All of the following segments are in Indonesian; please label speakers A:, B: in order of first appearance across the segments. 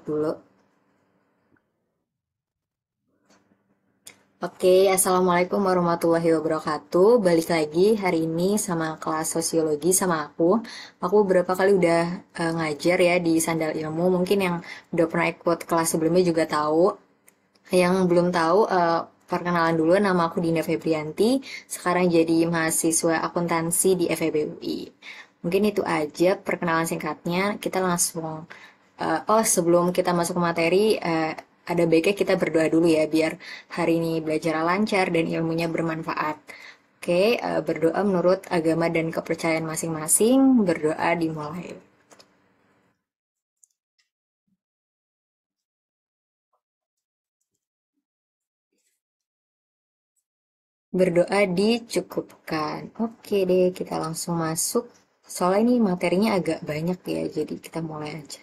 A: dulu. Oke, Assalamualaikum warahmatullahi wabarakatuh. Balik lagi hari ini sama kelas sosiologi sama aku. Aku beberapa kali udah ngajar ya di Sandal Ilmu. Mungkin yang udah pernah ikut kelas sebelumnya juga tahu. Yang belum tahu, perkenalan dulu, nama aku Dinda Febrianti. Sekarang jadi mahasiswa akuntansi di FEB UI. Mungkin itu aja perkenalan singkatnya. Kita langsung, oh sebelum kita masuk ke materi, ada baiknya kita berdoa dulu ya, biar hari ini belajar lancar dan ilmunya bermanfaat. Oke, berdoa menurut agama dan kepercayaan masing-masing. Berdoa dimulai. Berdoa dicukupkan. Oke deh, kita langsung masuk. Soalnya ini materinya agak banyak ya, jadi kita mulai aja.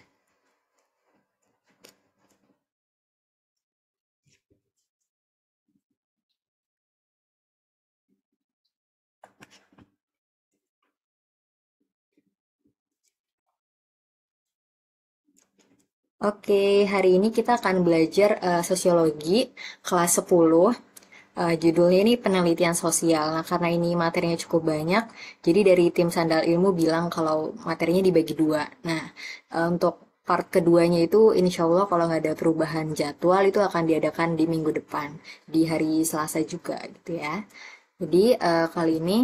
A: Oke, hari ini kita akan belajar sosiologi kelas 10. Judulnya ini penelitian sosial. Nah, karena ini materinya cukup banyak, jadi dari tim Sandal Ilmu bilang kalau materinya dibagi dua. Nah, untuk part keduanya itu insya Allah kalau nggak ada perubahan jadwal itu akan diadakan di minggu depan, di hari Selasa juga gitu ya. Jadi kali ini,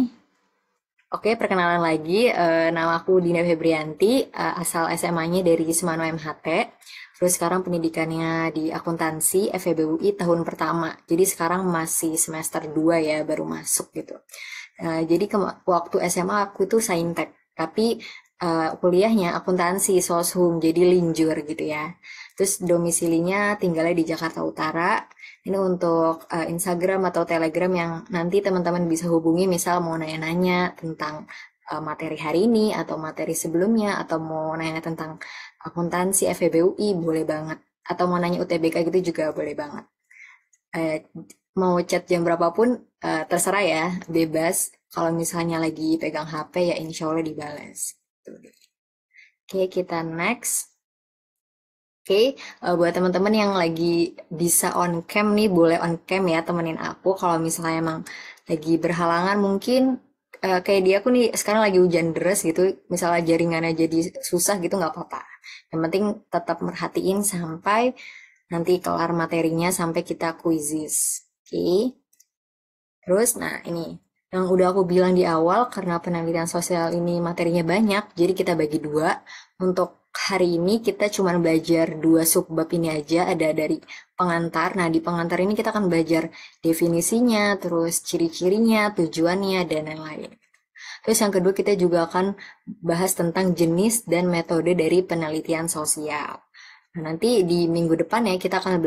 A: oke, perkenalan lagi. Nama aku Dina Febrianti, asal SMA-nya dari Semano MHT. Terus sekarang pendidikannya di akuntansi FEB UI tahun pertama. Jadi sekarang masih semester 2 ya, baru masuk gitu. Jadi waktu SMA aku itu saintek, tapi kuliahnya akuntansi soshum, jadi linjur gitu ya. Terus domisilinya tinggalnya di Jakarta Utara. Ini untuk Instagram atau Telegram yang nanti teman-teman bisa hubungi, misal mau nanya-nanya tentang materi hari ini atau materi sebelumnya, atau mau nanya tentang akuntansi FEB UI, boleh banget. Atau mau nanya UTBK gitu juga boleh banget. Eh, Mau chat jam berapapun terserah ya, bebas. Kalau misalnya lagi pegang HP ya insya Allah dibales. Gitu deh. Oke, kita next. Oke, buat teman-teman yang lagi bisa on cam nih, boleh on cam ya, temenin aku. Kalau misalnya emang lagi berhalangan, mungkin kayak dia aku nih sekarang lagi hujan deras gitu, misalnya jaringannya jadi susah gitu nggak apa-apa. Yang penting tetap merhatiin sampai nanti kelar materinya, sampai kita quizzes. Oke. Terus, nah ini yang udah aku bilang di awal, karena penelitian sosial ini materinya banyak, jadi kita bagi dua. Untuk hari ini kita cuma belajar dua subbab ini aja, ada dari pengantar. Nah, di pengantar ini kita akan belajar definisinya, terus ciri-cirinya, tujuannya, dan lain-lain. Terus yang kedua kita juga akan bahas tentang jenis dan metode dari penelitian sosial. Nah, nanti di minggu depan ya kita akan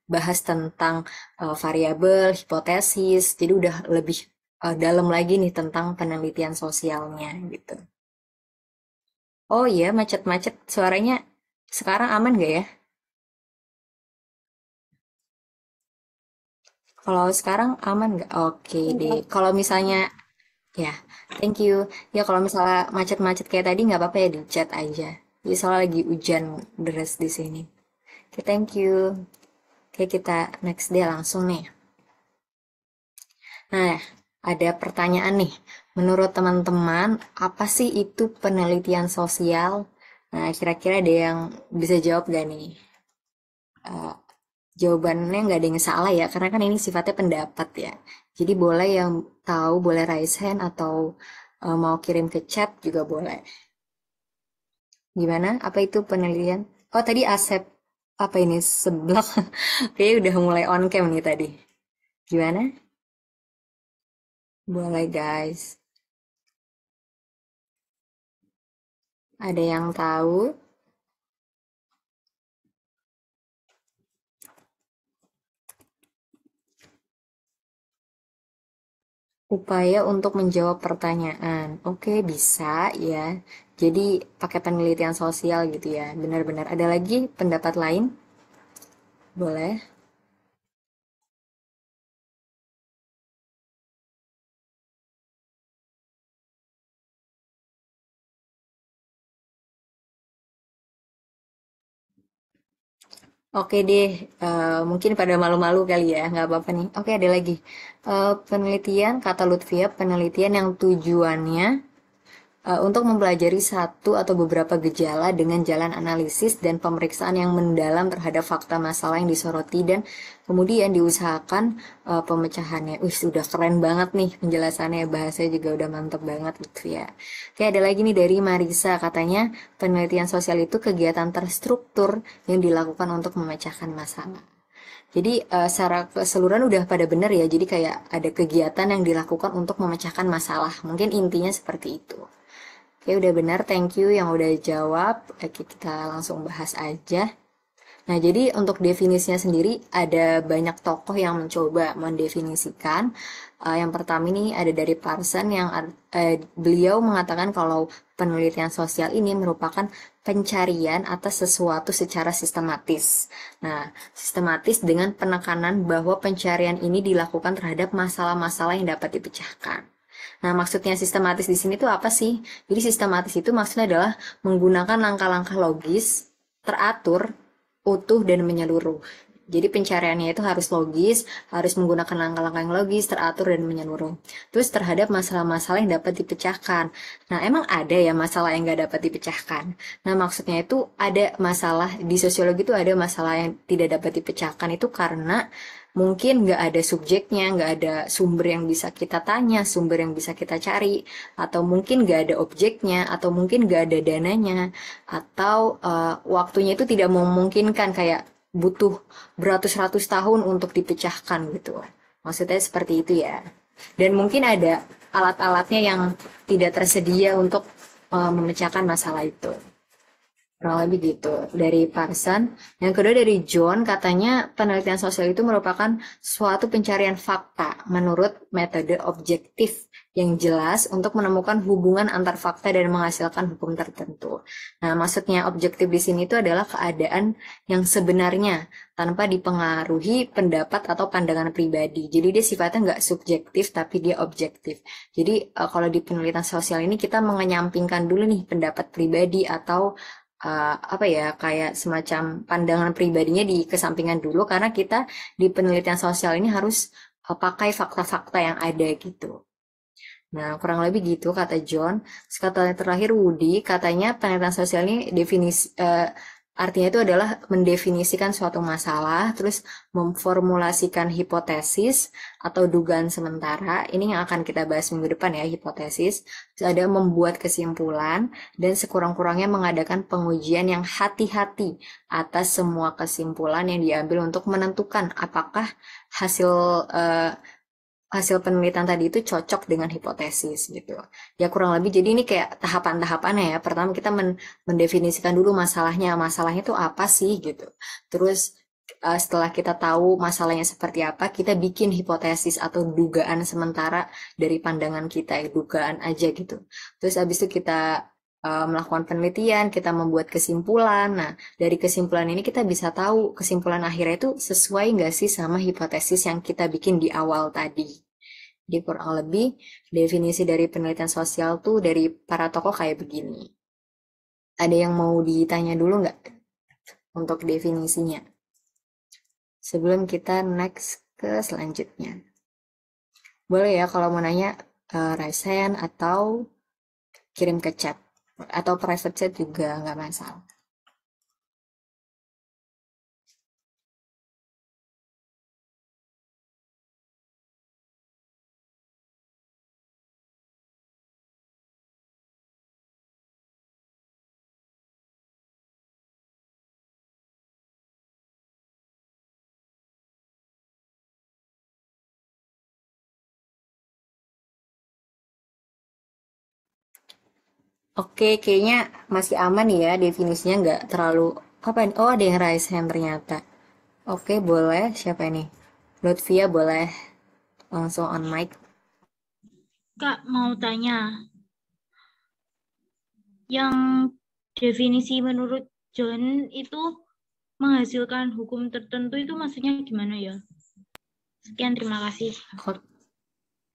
A: bahas tentang variabel, hipotesis. Jadi udah lebih dalam lagi nih tentang penelitian sosialnya gitu. Oh iya, macet-macet suaranya sekarang aman gak ya? Kalau sekarang aman nggak? Oke deh. Kalau misalnya ya, thank you. Ya kalau misalnya macet-macet kayak tadi nggak apa-apa ya, di chat aja. Jadi soalnya lagi hujan deras di sini. Oke, thank you. Oke, kita next dia langsung nih. Nah, ada pertanyaan nih. Menurut teman-teman, apa sih itu penelitian sosial? Nah, kira-kira ada yang bisa jawab gak nih? Eh, Jawabannya nggak ada yang salah ya, karena kan ini sifatnya pendapat ya. Jadi boleh yang tahu, boleh raise hand atau mau kirim ke chat juga boleh. Gimana? Apa itu penelitian? Oh, tadi Asep. Apa ini? Seblak. Kayaknya udah mulai on cam nih tadi. Gimana? Boleh guys. Ada yang tahu? Upaya untuk menjawab pertanyaan. Oke, bisa ya. Jadi pakai penelitian sosial gitu ya. Benar-benar. Ada lagi pendapat lain? Boleh. Oke deh, mungkin pada malu-malu kali ya, nggak apa-apa nih. Oke, ada lagi. Penelitian, kata Lutfia, penelitian yang tujuannya untuk mempelajari satu atau beberapa gejala dengan jalan analisis dan pemeriksaan yang mendalam terhadap fakta masalah yang disoroti dan kemudian diusahakan pemecahannya. Wih, sudah keren banget nih penjelasannya, bahasanya juga udah mantep banget gitu ya. Oke, ada lagi nih dari Marisa, katanya penelitian sosial itu kegiatan terstruktur yang dilakukan untuk memecahkan masalah. Jadi secara keseluruhan udah pada bener ya. Jadi kayak ada kegiatan yang dilakukan untuk memecahkan masalah. Mungkin intinya seperti itu. Oke, udah benar. Thank you yang udah jawab. Oke, kita langsung bahas aja. Nah, jadi untuk definisinya sendiri ada banyak tokoh yang mencoba mendefinisikan. Yang pertama ini ada dari Parson yang beliau mengatakan kalau penelitian sosial ini merupakan pencarian atas sesuatu secara sistematis. Nah, sistematis dengan penekanan bahwa pencarian ini dilakukan terhadap masalah-masalah yang dapat dipecahkan. Nah, maksudnya sistematis di sini tuh apa sih? Jadi sistematis itu maksudnya adalah menggunakan langkah-langkah logis, teratur, utuh, dan menyeluruh. Jadi pencariannya itu harus logis, harus menggunakan langkah-langkah yang logis, teratur, dan menyeluruh. Terus terhadap masalah-masalah yang dapat dipecahkan. Nah, emang ada ya masalah yang nggak dapat dipecahkan? Nah, maksudnya itu ada masalah, di sosiologi itu ada masalah yang tidak dapat dipecahkan itu karena mungkin nggak ada subjeknya, nggak ada sumber yang bisa kita tanya, sumber yang bisa kita cari, atau mungkin nggak ada objeknya, atau mungkin nggak ada dananya, atau waktunya itu tidak memungkinkan kayak butuh beratus-ratus tahun untuk dipecahkan gitu. Maksudnya seperti itu ya. Dan mungkin ada alat-alatnya yang tidak tersedia untuk memecahkan masalah itu. Kurang lebih gitu dari Parson. Yang kedua dari John, katanya penelitian sosial itu merupakan suatu pencarian fakta menurut metode objektif yang jelas untuk menemukan hubungan antar fakta dan menghasilkan hukum tertentu. Nah, maksudnya objektif di sini itu adalah keadaan yang sebenarnya tanpa dipengaruhi pendapat atau pandangan pribadi. Jadi dia sifatnya nggak subjektif tapi dia objektif. Jadi kalau di penelitian sosial ini kita mengenyampingkan dulu nih pendapat pribadi atau apa ya kayak semacam pandangan pribadinya dikesampingkan dulu karena kita di penelitian sosial ini harus pakai fakta-fakta yang ada gitu. Nah, kurang lebih gitu kata John. Terus kata terakhir Woody, katanya penelitian sosial ini artinya itu adalah mendefinisikan suatu masalah, terus memformulasikan hipotesis atau dugaan sementara. Ini yang akan kita bahas minggu depan ya, hipotesis. Terus ada membuat kesimpulan dan sekurang-kurangnya mengadakan pengujian yang hati-hati atas semua kesimpulan yang diambil untuk menentukan apakah hasil eh, hasil penelitian tadi itu cocok dengan hipotesis gitu. Ya kurang lebih jadi ini kayak tahapan-tahapannya ya. Pertama kita mendefinisikan dulu masalahnya. Masalahnya itu apa sih gitu. Terus setelah kita tahu masalahnya seperti apa, kita bikin hipotesis atau dugaan sementara dari pandangan kita, ya, dugaan aja gitu. Terus habis itu kita melakukan penelitian, kita membuat kesimpulan. Nah, dari kesimpulan ini kita bisa tahu kesimpulan akhirnya itu sesuai nggak sih sama hipotesis yang kita bikin di awal tadi. Jadi kurang lebih definisi dari penelitian sosial tuh dari para tokoh kayak begini. Ada yang mau ditanya dulu nggak untuk definisinya? Sebelum kita next ke selanjutnya. Boleh ya kalau mau nanya raise hand atau kirim ke chat. Atau private chat juga nggak masalah. Oke, kayaknya masih aman ya definisinya nggak terlalu apa ini? Oh, ada yang raise hand ternyata. Oke, boleh. Siapa ini? Lutfia boleh langsung on mic.
B: Kak, mau tanya, yang definisi menurut John itu menghasilkan hukum tertentu itu maksudnya gimana ya? Sekian, terima kasih.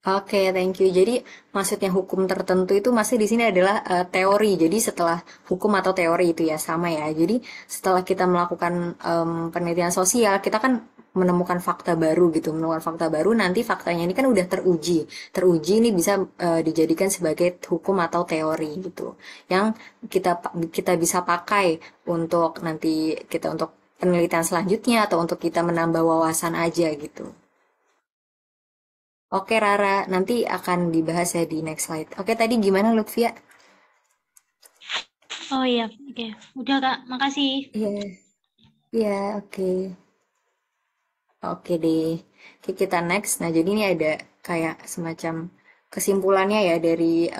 A: Oke, thank you. Jadi maksudnya hukum tertentu itu masih di sini adalah teori. Jadi setelah hukum atau teori itu ya sama ya. Jadi setelah kita melakukan penelitian sosial, kita kan menemukan fakta baru gitu, menemukan fakta baru. Nanti faktanya ini kan udah teruji. Teruji ini bisa dijadikan sebagai hukum atau teori gitu, yang kita bisa pakai untuk nanti kita untuk penelitian selanjutnya atau untuk kita menambah wawasan aja gitu. Oke Rara, nanti akan dibahas ya di next slide. Oke tadi gimana Lutfia?
B: Oh iya, oke. Udah Kak, makasih.
A: Iya, iya, oke. Oke deh. Oke, kita next. Nah, jadi ini ada kayak semacam kesimpulannya ya dari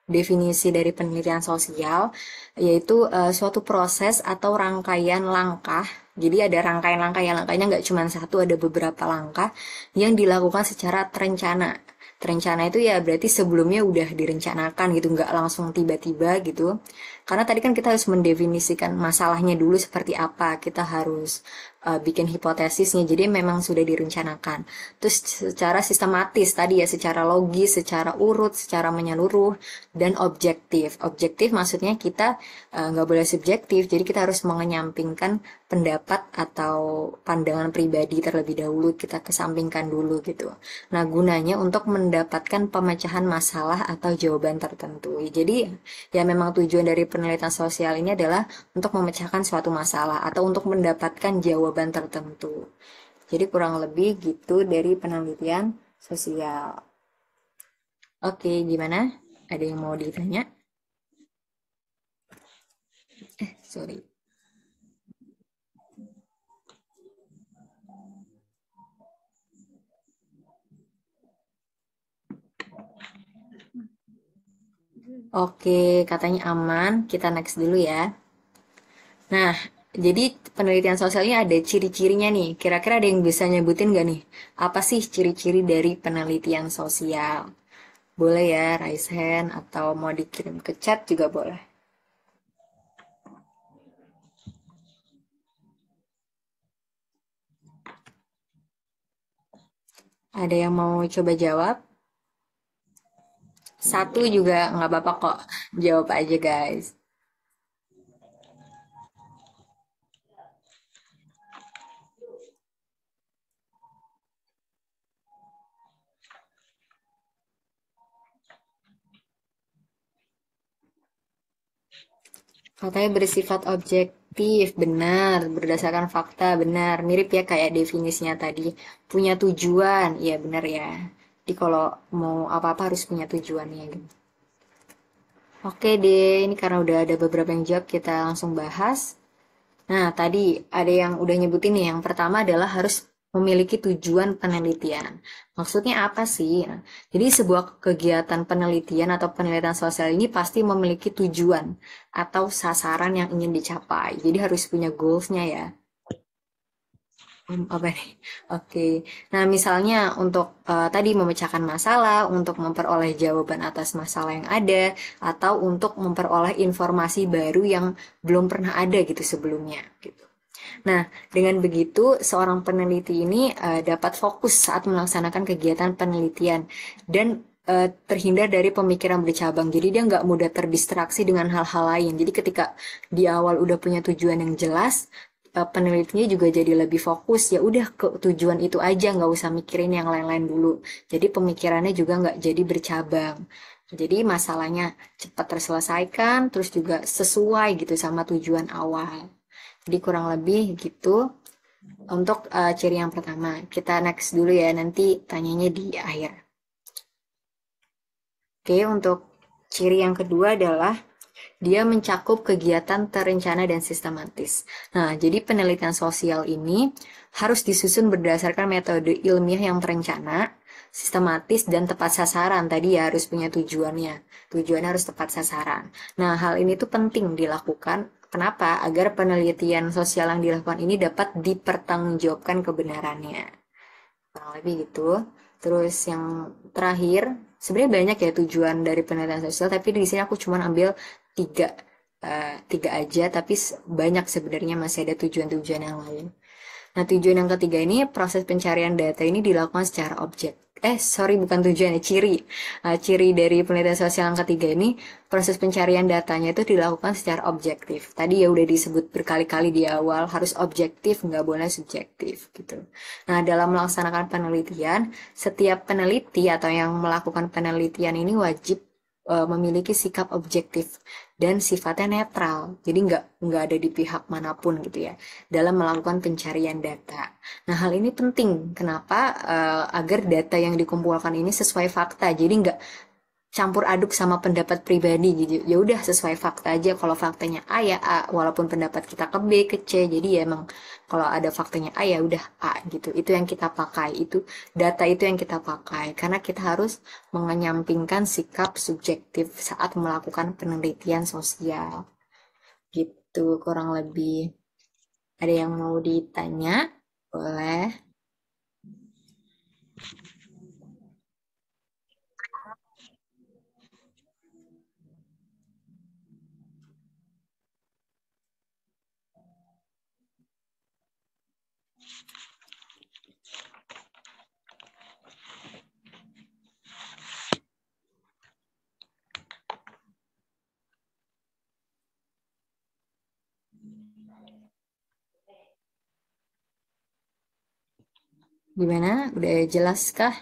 A: definisi dari penelitian sosial, yaitu suatu proses atau rangkaian langkah. Jadi ada rangkaian langkah, yang langkahnya nggak cuma satu, ada beberapa langkah yang dilakukan secara terencana. Terencana itu ya berarti sebelumnya udah direncanakan gitu, nggak langsung tiba-tiba gitu. Karena tadi kan kita harus mendefinisikan masalahnya dulu seperti apa, kita harus bikin hipotesisnya, jadi memang sudah direncanakan. Terus secara sistematis tadi ya, secara logis, secara urut, secara menyeluruh, dan objektif. Objektif maksudnya kita nggak boleh subjektif, jadi kita harus mengenyampingkan pendapat atau pandangan pribadi terlebih dahulu, kita kesampingkan dulu gitu. Nah, gunanya untuk mendapatkan pemecahan masalah atau jawaban tertentu. Jadi, ya memang tujuan dari penelitian sosial ini adalah untuk memecahkan suatu masalah atau untuk mendapatkan jawaban tertentu. Jadi kurang lebih gitu dari penelitian sosial. Oke, gimana? Ada yang mau ditanya? Sorry. Oke, katanya aman. Kita next dulu ya. Nah, jadi penelitian sosialnya ada ciri-cirinya nih. Kira-kira ada yang bisa nyebutin gak nih? Apa sih ciri-ciri dari penelitian sosial? Boleh ya, raise hand atau mau dikirim ke chat juga boleh. Ada yang mau coba jawab? Satu juga nggak apa-apa kok. Jawab aja guys. Katanya bersifat objektif, benar. Berdasarkan fakta, benar. Mirip ya kayak definisinya tadi. Punya tujuan, iya benar ya. Jadi kalau mau apa-apa harus punya tujuannya gitu. Oke deh, ini karena udah ada beberapa yang jawab, kita langsung bahas. Nah, tadi ada yang udah nyebutin nih. Yang pertama adalah harus memiliki tujuan penelitian. Maksudnya apa sih? Nah, jadi sebuah kegiatan penelitian atau penelitian sosial ini pasti memiliki tujuan atau sasaran yang ingin dicapai. Jadi harus punya goals-nya ya. Apa nih? Oke. Nah, misalnya untuk tadi memecahkan masalah, untuk memperoleh jawaban atas masalah yang ada, atau untuk memperoleh informasi baru yang belum pernah ada gitu sebelumnya. Gitu. Nah, dengan begitu, seorang peneliti ini dapat fokus saat melaksanakan kegiatan penelitian dan terhindar dari pemikiran bercabang. Jadi dia nggak mudah terdistraksi dengan hal-hal lain. Jadi ketika di awal udah punya tujuan yang jelas, penelitinya juga jadi lebih fokus. Ya udah ke tujuan itu aja, nggak usah mikirin yang lain-lain dulu. Jadi pemikirannya juga nggak jadi bercabang. Jadi masalahnya cepat terselesaikan, terus juga sesuai gitu sama tujuan awal. Jadi kurang lebih gitu untuk ciri yang pertama. Kita next dulu ya, nanti tanyanya di akhir. Oke, untuk ciri yang kedua adalah dia mencakup kegiatan terencana dan sistematis. Nah, jadi penelitian sosial ini harus disusun berdasarkan metode ilmiah yang terencana, sistematis, dan tepat sasaran. Tadi ya harus punya tujuannya. Tujuannya harus tepat sasaran. Nah, hal ini tuh penting dilakukan. Kenapa? Agar penelitian sosial yang dilakukan ini dapat dipertanggungjawabkan kebenarannya. Kurang lebih gitu. Terus yang terakhir, sebenarnya banyak ya tujuan dari penelitian sosial, tapi di sini aku cuma ambil tiga, tiga aja, tapi banyak sebenarnya masih ada tujuan-tujuan yang lain. Nah, tujuan yang ketiga ini, proses pencarian data ini dilakukan secara sorry bukan tujuan ya, ciri. Ciri dari penelitian sosial yang ketiga ini, proses pencarian datanya itu dilakukan secara objektif. Tadi ya udah disebut berkali-kali di awal, harus objektif, nggak boleh subjektif gitu. Nah, dalam melaksanakan penelitian, setiap peneliti atau yang melakukan penelitian ini wajib memiliki sikap objektif dan sifatnya netral. Jadi nggak ada di pihak manapun gitu ya dalam melakukan pencarian data. Nah, hal ini penting. Kenapa? Agar data yang dikumpulkan ini sesuai fakta. Jadi nggak campur aduk sama pendapat pribadi gitu. Ya udah sesuai fakta aja. Kalau faktanya A ya A, walaupun pendapat kita ke B ke C. Jadi ya emang kalau ada faktanya A ya udah A gitu. Itu yang kita pakai. Itu data itu yang kita pakai karena kita harus mengenyampingkan sikap subjektif saat melakukan penelitian sosial. Gitu kurang lebih. Ada yang mau ditanya? Boleh. Gimana? Udah jelas kah?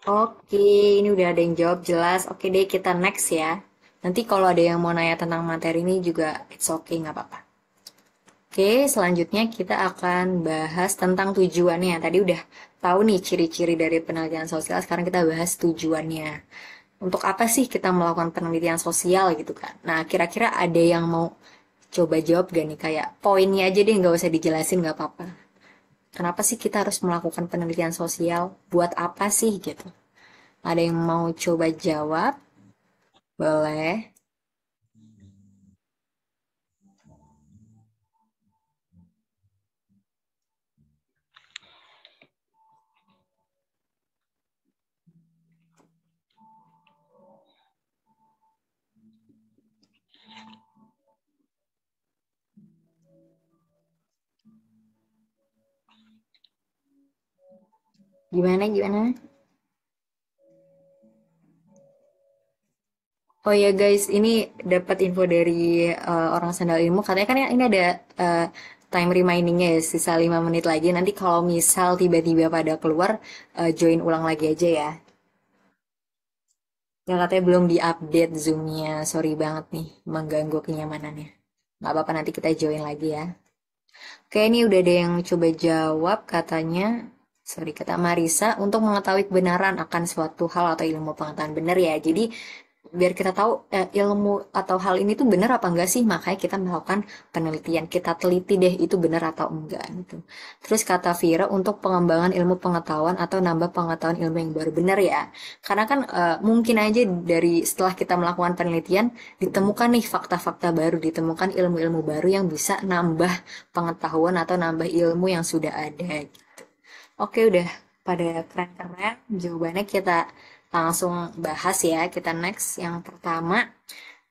A: Oke, ini udah ada yang jawab jelas. Oke deh, kita next ya. Nanti kalau ada yang mau nanya tentang materi ini juga it's okay, nggak apa-apa. Oke, selanjutnya kita akan bahas tentang tujuannya. Tadi udah tahu nih ciri-ciri dari penelitian sosial, sekarang kita bahas tujuannya. Untuk apa sih kita melakukan penelitian sosial gitu kan? Nah, kira-kira ada yang mau coba jawab gak nih? Kayak poinnya aja deh, nggak usah dijelasin, nggak apa-apa. Kenapa sih kita harus melakukan penelitian sosial? Buat apa sih gitu? Ada yang mau coba jawab? Boleh. Gimana, gimana? Oh ya guys, ini dapat info dari orang sandal ilmu. Katanya kan ini ada eh, time remindingnya ya, sisa 5 menit lagi. Nanti kalau misal tiba-tiba pada keluar, join ulang lagi aja ya. Yang katanya belum diupdate Zoom-nya. Sorry banget nih, mengganggu kenyamanannya. Nggak apa-apa, nanti kita join lagi ya. Oke, ini udah ada yang coba jawab katanya. Sorry, kata Marisa, untuk mengetahui kebenaran akan suatu hal atau ilmu pengetahuan benar ya. Jadi biar kita tahu ilmu atau hal ini tuh benar apa enggak sih, makanya kita melakukan penelitian, kita teliti deh itu benar atau enggak gitu. Terus kata Vira, untuk pengembangan ilmu pengetahuan atau nambah pengetahuan ilmu yang baru, benar ya, karena kan mungkin aja dari setelah kita melakukan penelitian ditemukan nih fakta-fakta baru, ditemukan ilmu-ilmu baru yang bisa nambah pengetahuan atau nambah ilmu yang sudah ada gitu. Oke, udah pada keren-keren jawabannya, kita langsung bahas ya. Kita next yang pertama.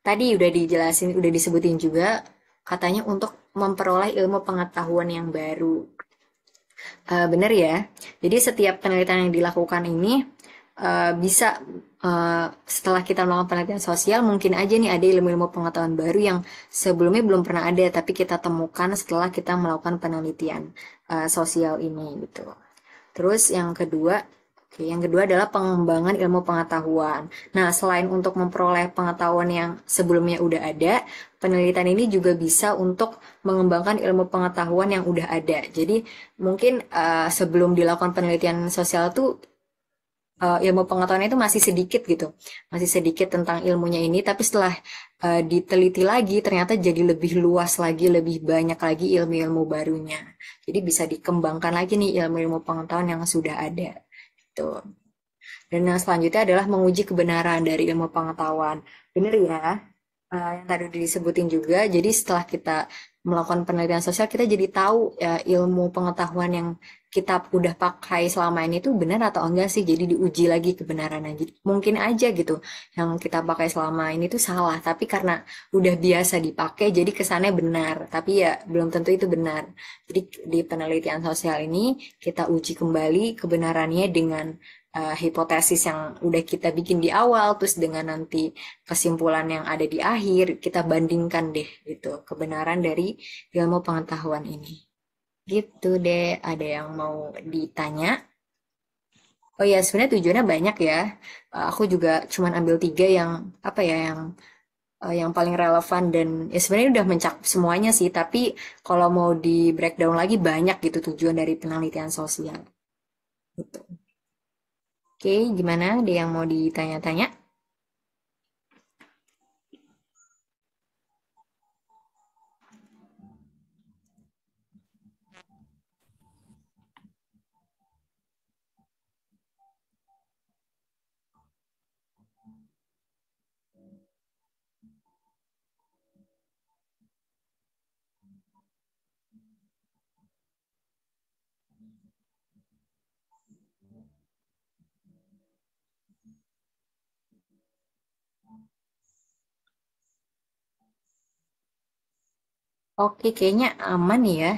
A: Tadi udah dijelasin, udah disebutin juga katanya untuk memperoleh ilmu pengetahuan yang baru. Bener ya. Jadi setiap penelitian yang dilakukan ini bisa setelah kita melakukan penelitian sosial, mungkin aja nih ada ilmu-ilmu pengetahuan baru yang sebelumnya belum pernah ada, tapi kita temukan setelah kita melakukan penelitian sosial ini gitu. Terus yang kedua, oke, yang kedua adalah pengembangan ilmu pengetahuan. Nah, selain untuk memperoleh pengetahuan yang sebelumnya udah ada, penelitian ini juga bisa untuk mengembangkan ilmu pengetahuan yang udah ada. Jadi, mungkin sebelum dilakukan penelitian sosial tuh ilmu pengetahuannya itu masih sedikit gitu, masih sedikit tentang ilmunya ini, tapi setelah diteliti lagi ternyata jadi lebih luas lagi, lebih banyak lagi ilmu-ilmu barunya. Jadi bisa dikembangkan lagi nih ilmu-ilmu pengetahuan yang sudah ada gitu. Dan yang selanjutnya adalah menguji kebenaran dari ilmu pengetahuan. Bener ya, yang tadi udah disebutin juga. Jadi setelah kita melakukan penelitian sosial kita jadi tahu ya, ilmu pengetahuan yang kita udah pakai selama ini tuh benar atau enggak sih, jadi diuji lagi kebenarannya. Jadi mungkin aja gitu yang kita pakai selama ini tuh salah, tapi karena udah biasa dipakai jadi kesannya benar, tapi ya belum tentu itu benar. Jadi di penelitian sosial ini kita uji kembali kebenarannya dengan hipotesis yang udah kita bikin di awal, terus dengan nanti kesimpulan yang ada di akhir, kita bandingkan deh gitu kebenaran dari ilmu pengetahuan ini. Gitu deh, ada yang mau ditanya? Oh ya, sebenarnya tujuannya banyak ya. Aku juga cuman ambil tiga yang apa ya, yang paling relevan dan ya sebenarnya udah mencakup semuanya sih. Tapi kalau mau di breakdown lagi banyak gitu tujuan dari penelitian sosial. Gitu. Oke, gimana? Ada yang mau ditanya-tanya? Oke, kayaknya aman nih ya.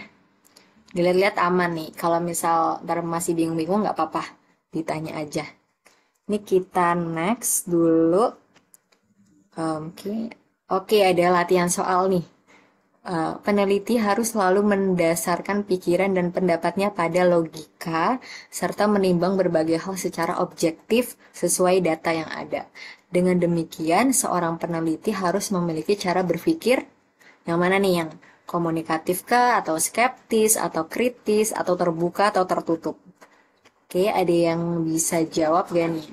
A: Dilihat-lihat aman nih. Kalau misal ntar masih bingung-bingung nggak apa-apa, ditanya aja. Ini kita next dulu. Oke, oke ada latihan soal nih. Peneliti harus selalu mendasarkan pikiran dan pendapatnya pada logika serta menimbang berbagai hal secara objektif sesuai data yang ada. Dengan demikian, seorang peneliti harus memiliki cara berpikir yang mana nih, yang komunikatif kah, atau skeptis, atau kritis, atau terbuka, atau tertutup? Oke, ada yang bisa jawab gak nih?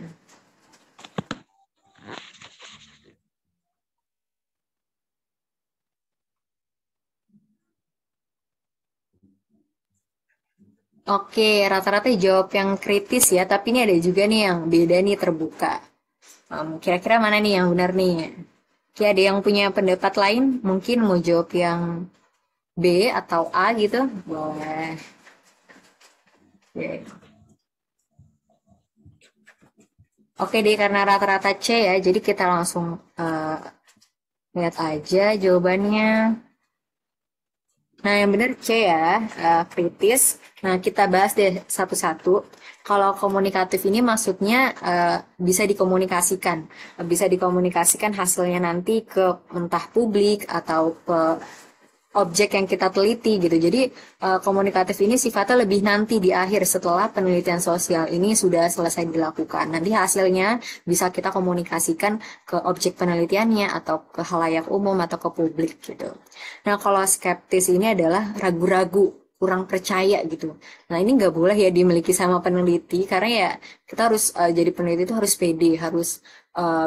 A: Oke, rata-rata jawab yang kritis ya, tapi ini ada juga nih yang beda nih, terbuka. Kira-kira mana nih yang benar nih? Oke, ada yang punya pendapat lain? Mungkin mau jawab yang B atau A gitu? Boleh. Oke. Oke deh, karena rata-rata C ya, jadi kita langsung lihat aja jawabannya. Nah, yang benar C ya, kritis. Nah, kita bahas deh satu-satu. Kalau komunikatif ini maksudnya bisa dikomunikasikan. Bisa dikomunikasikan hasilnya nanti ke entah publik atau ke objek yang kita teliti gitu. Jadi komunikatif ini sifatnya lebih nanti di akhir setelah penelitian sosial ini sudah selesai dilakukan. Nanti hasilnya bisa kita komunikasikan ke objek penelitiannya atau ke halayak umum atau ke publik gitu. Nah, kalau skeptis ini adalah ragu-ragu, kurang percaya gitu. Nah, ini nggak boleh ya dimiliki sama peneliti karena ya kita harus jadi peneliti itu harus pede, harus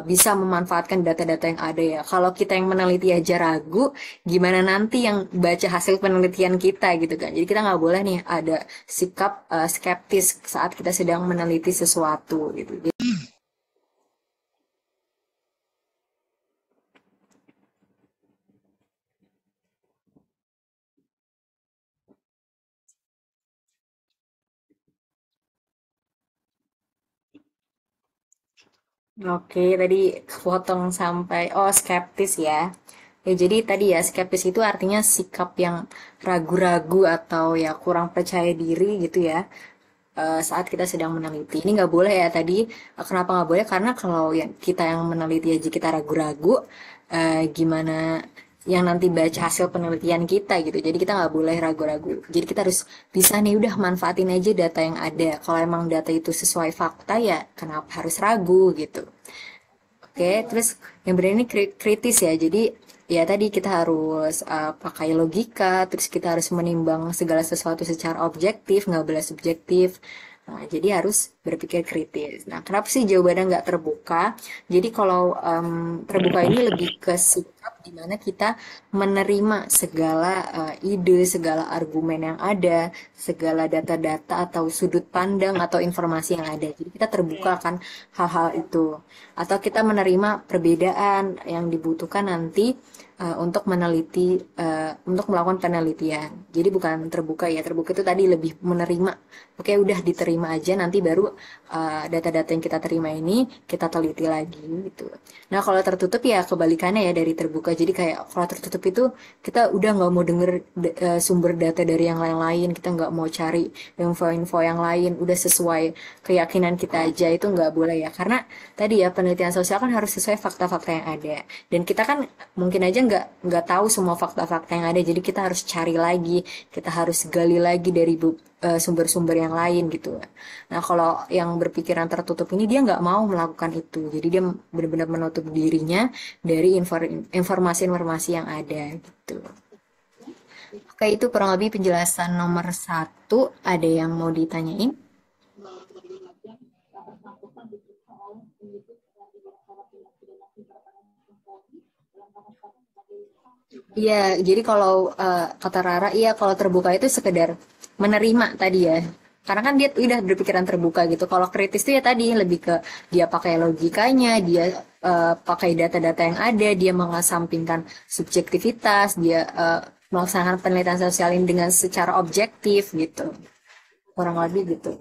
A: bisa memanfaatkan data-data yang ada ya. Kalau kita yang meneliti aja ragu, gimana nanti yang baca hasil penelitian kita gitu kan. Jadi kita nggak boleh nih ada sikap skeptis saat kita sedang meneliti sesuatu gitu. Oke, tadi potong sampai skeptis ya. Ya jadi tadi ya skeptis itu artinya sikap yang ragu-ragu atau ya kurang percaya diri gitu ya, saat kita sedang meneliti. Ini nggak boleh ya tadi. Kenapa nggak boleh? Karena kalau yang kita yang meneliti aja kita ragu-ragu, gimana yang nanti baca hasil penelitian kita gitu. Jadi kita nggak boleh ragu-ragu. Jadi kita harus bisa nih udah manfaatin aja data yang ada. Kalau emang data itu sesuai fakta ya kenapa harus ragu gitu. Oke, terus yang benar ini kritis ya. Jadi ya tadi kita harus pakai logika, terus kita harus menimbang segala sesuatu secara objektif, nggak boleh subjektif. Nah, jadi harus berpikir kritis. Nah, kenapa sih jawabannya nggak terbuka? Jadi kalau terbuka ini lebih ke sikap di mana kita menerima segala ide, segala argumen yang ada, segala data-data atau sudut pandang atau informasi yang ada. Jadi kita terbuka kan hal-hal itu. Atau kita menerima perbedaan yang dibutuhkan nanti untuk meneliti, untuk melakukan penelitian. Jadi bukan terbuka ya, terbuka itu tadi lebih menerima. Oke, udah diterima aja, nanti baru data-data yang kita terima ini kita teliti lagi gitu. Nah, kalau tertutup ya kebalikannya ya dari terbuka. Jadi kayak kalau tertutup itu kita udah nggak mau denger sumber data dari yang lain-lain, kita nggak mau cari info-info yang lain, udah sesuai keyakinan kita aja itu nggak boleh ya. Karena tadi ya penelitian sosial kan harus sesuai fakta-fakta yang ada. Dan kita kan mungkin aja nggak tahu semua fakta-fakta yang ada, jadi kita harus cari lagi, kita harus gali lagi dari sumber-sumber yang lain gitu. Nah, kalau yang berpikiran tertutup ini dia nggak mau melakukan itu, jadi dia benar-benar menutup dirinya dari informasi-informasi yang ada gitu. Oke, itu kurang lebih penjelasan nomor satu. Ada yang mau ditanyain? Iya, jadi kalau kata Rara, iya kalau terbuka itu sekedar menerima tadi ya. Karena kan dia udah berpikiran terbuka gitu. Kalau kritis itu ya tadi lebih ke dia pakai logikanya, dia pakai data-data yang ada, dia mengesampingkan subjektivitas, dia melaksanakan penelitian sosial ini dengan secara objektif gitu. Kurang lebih gitu.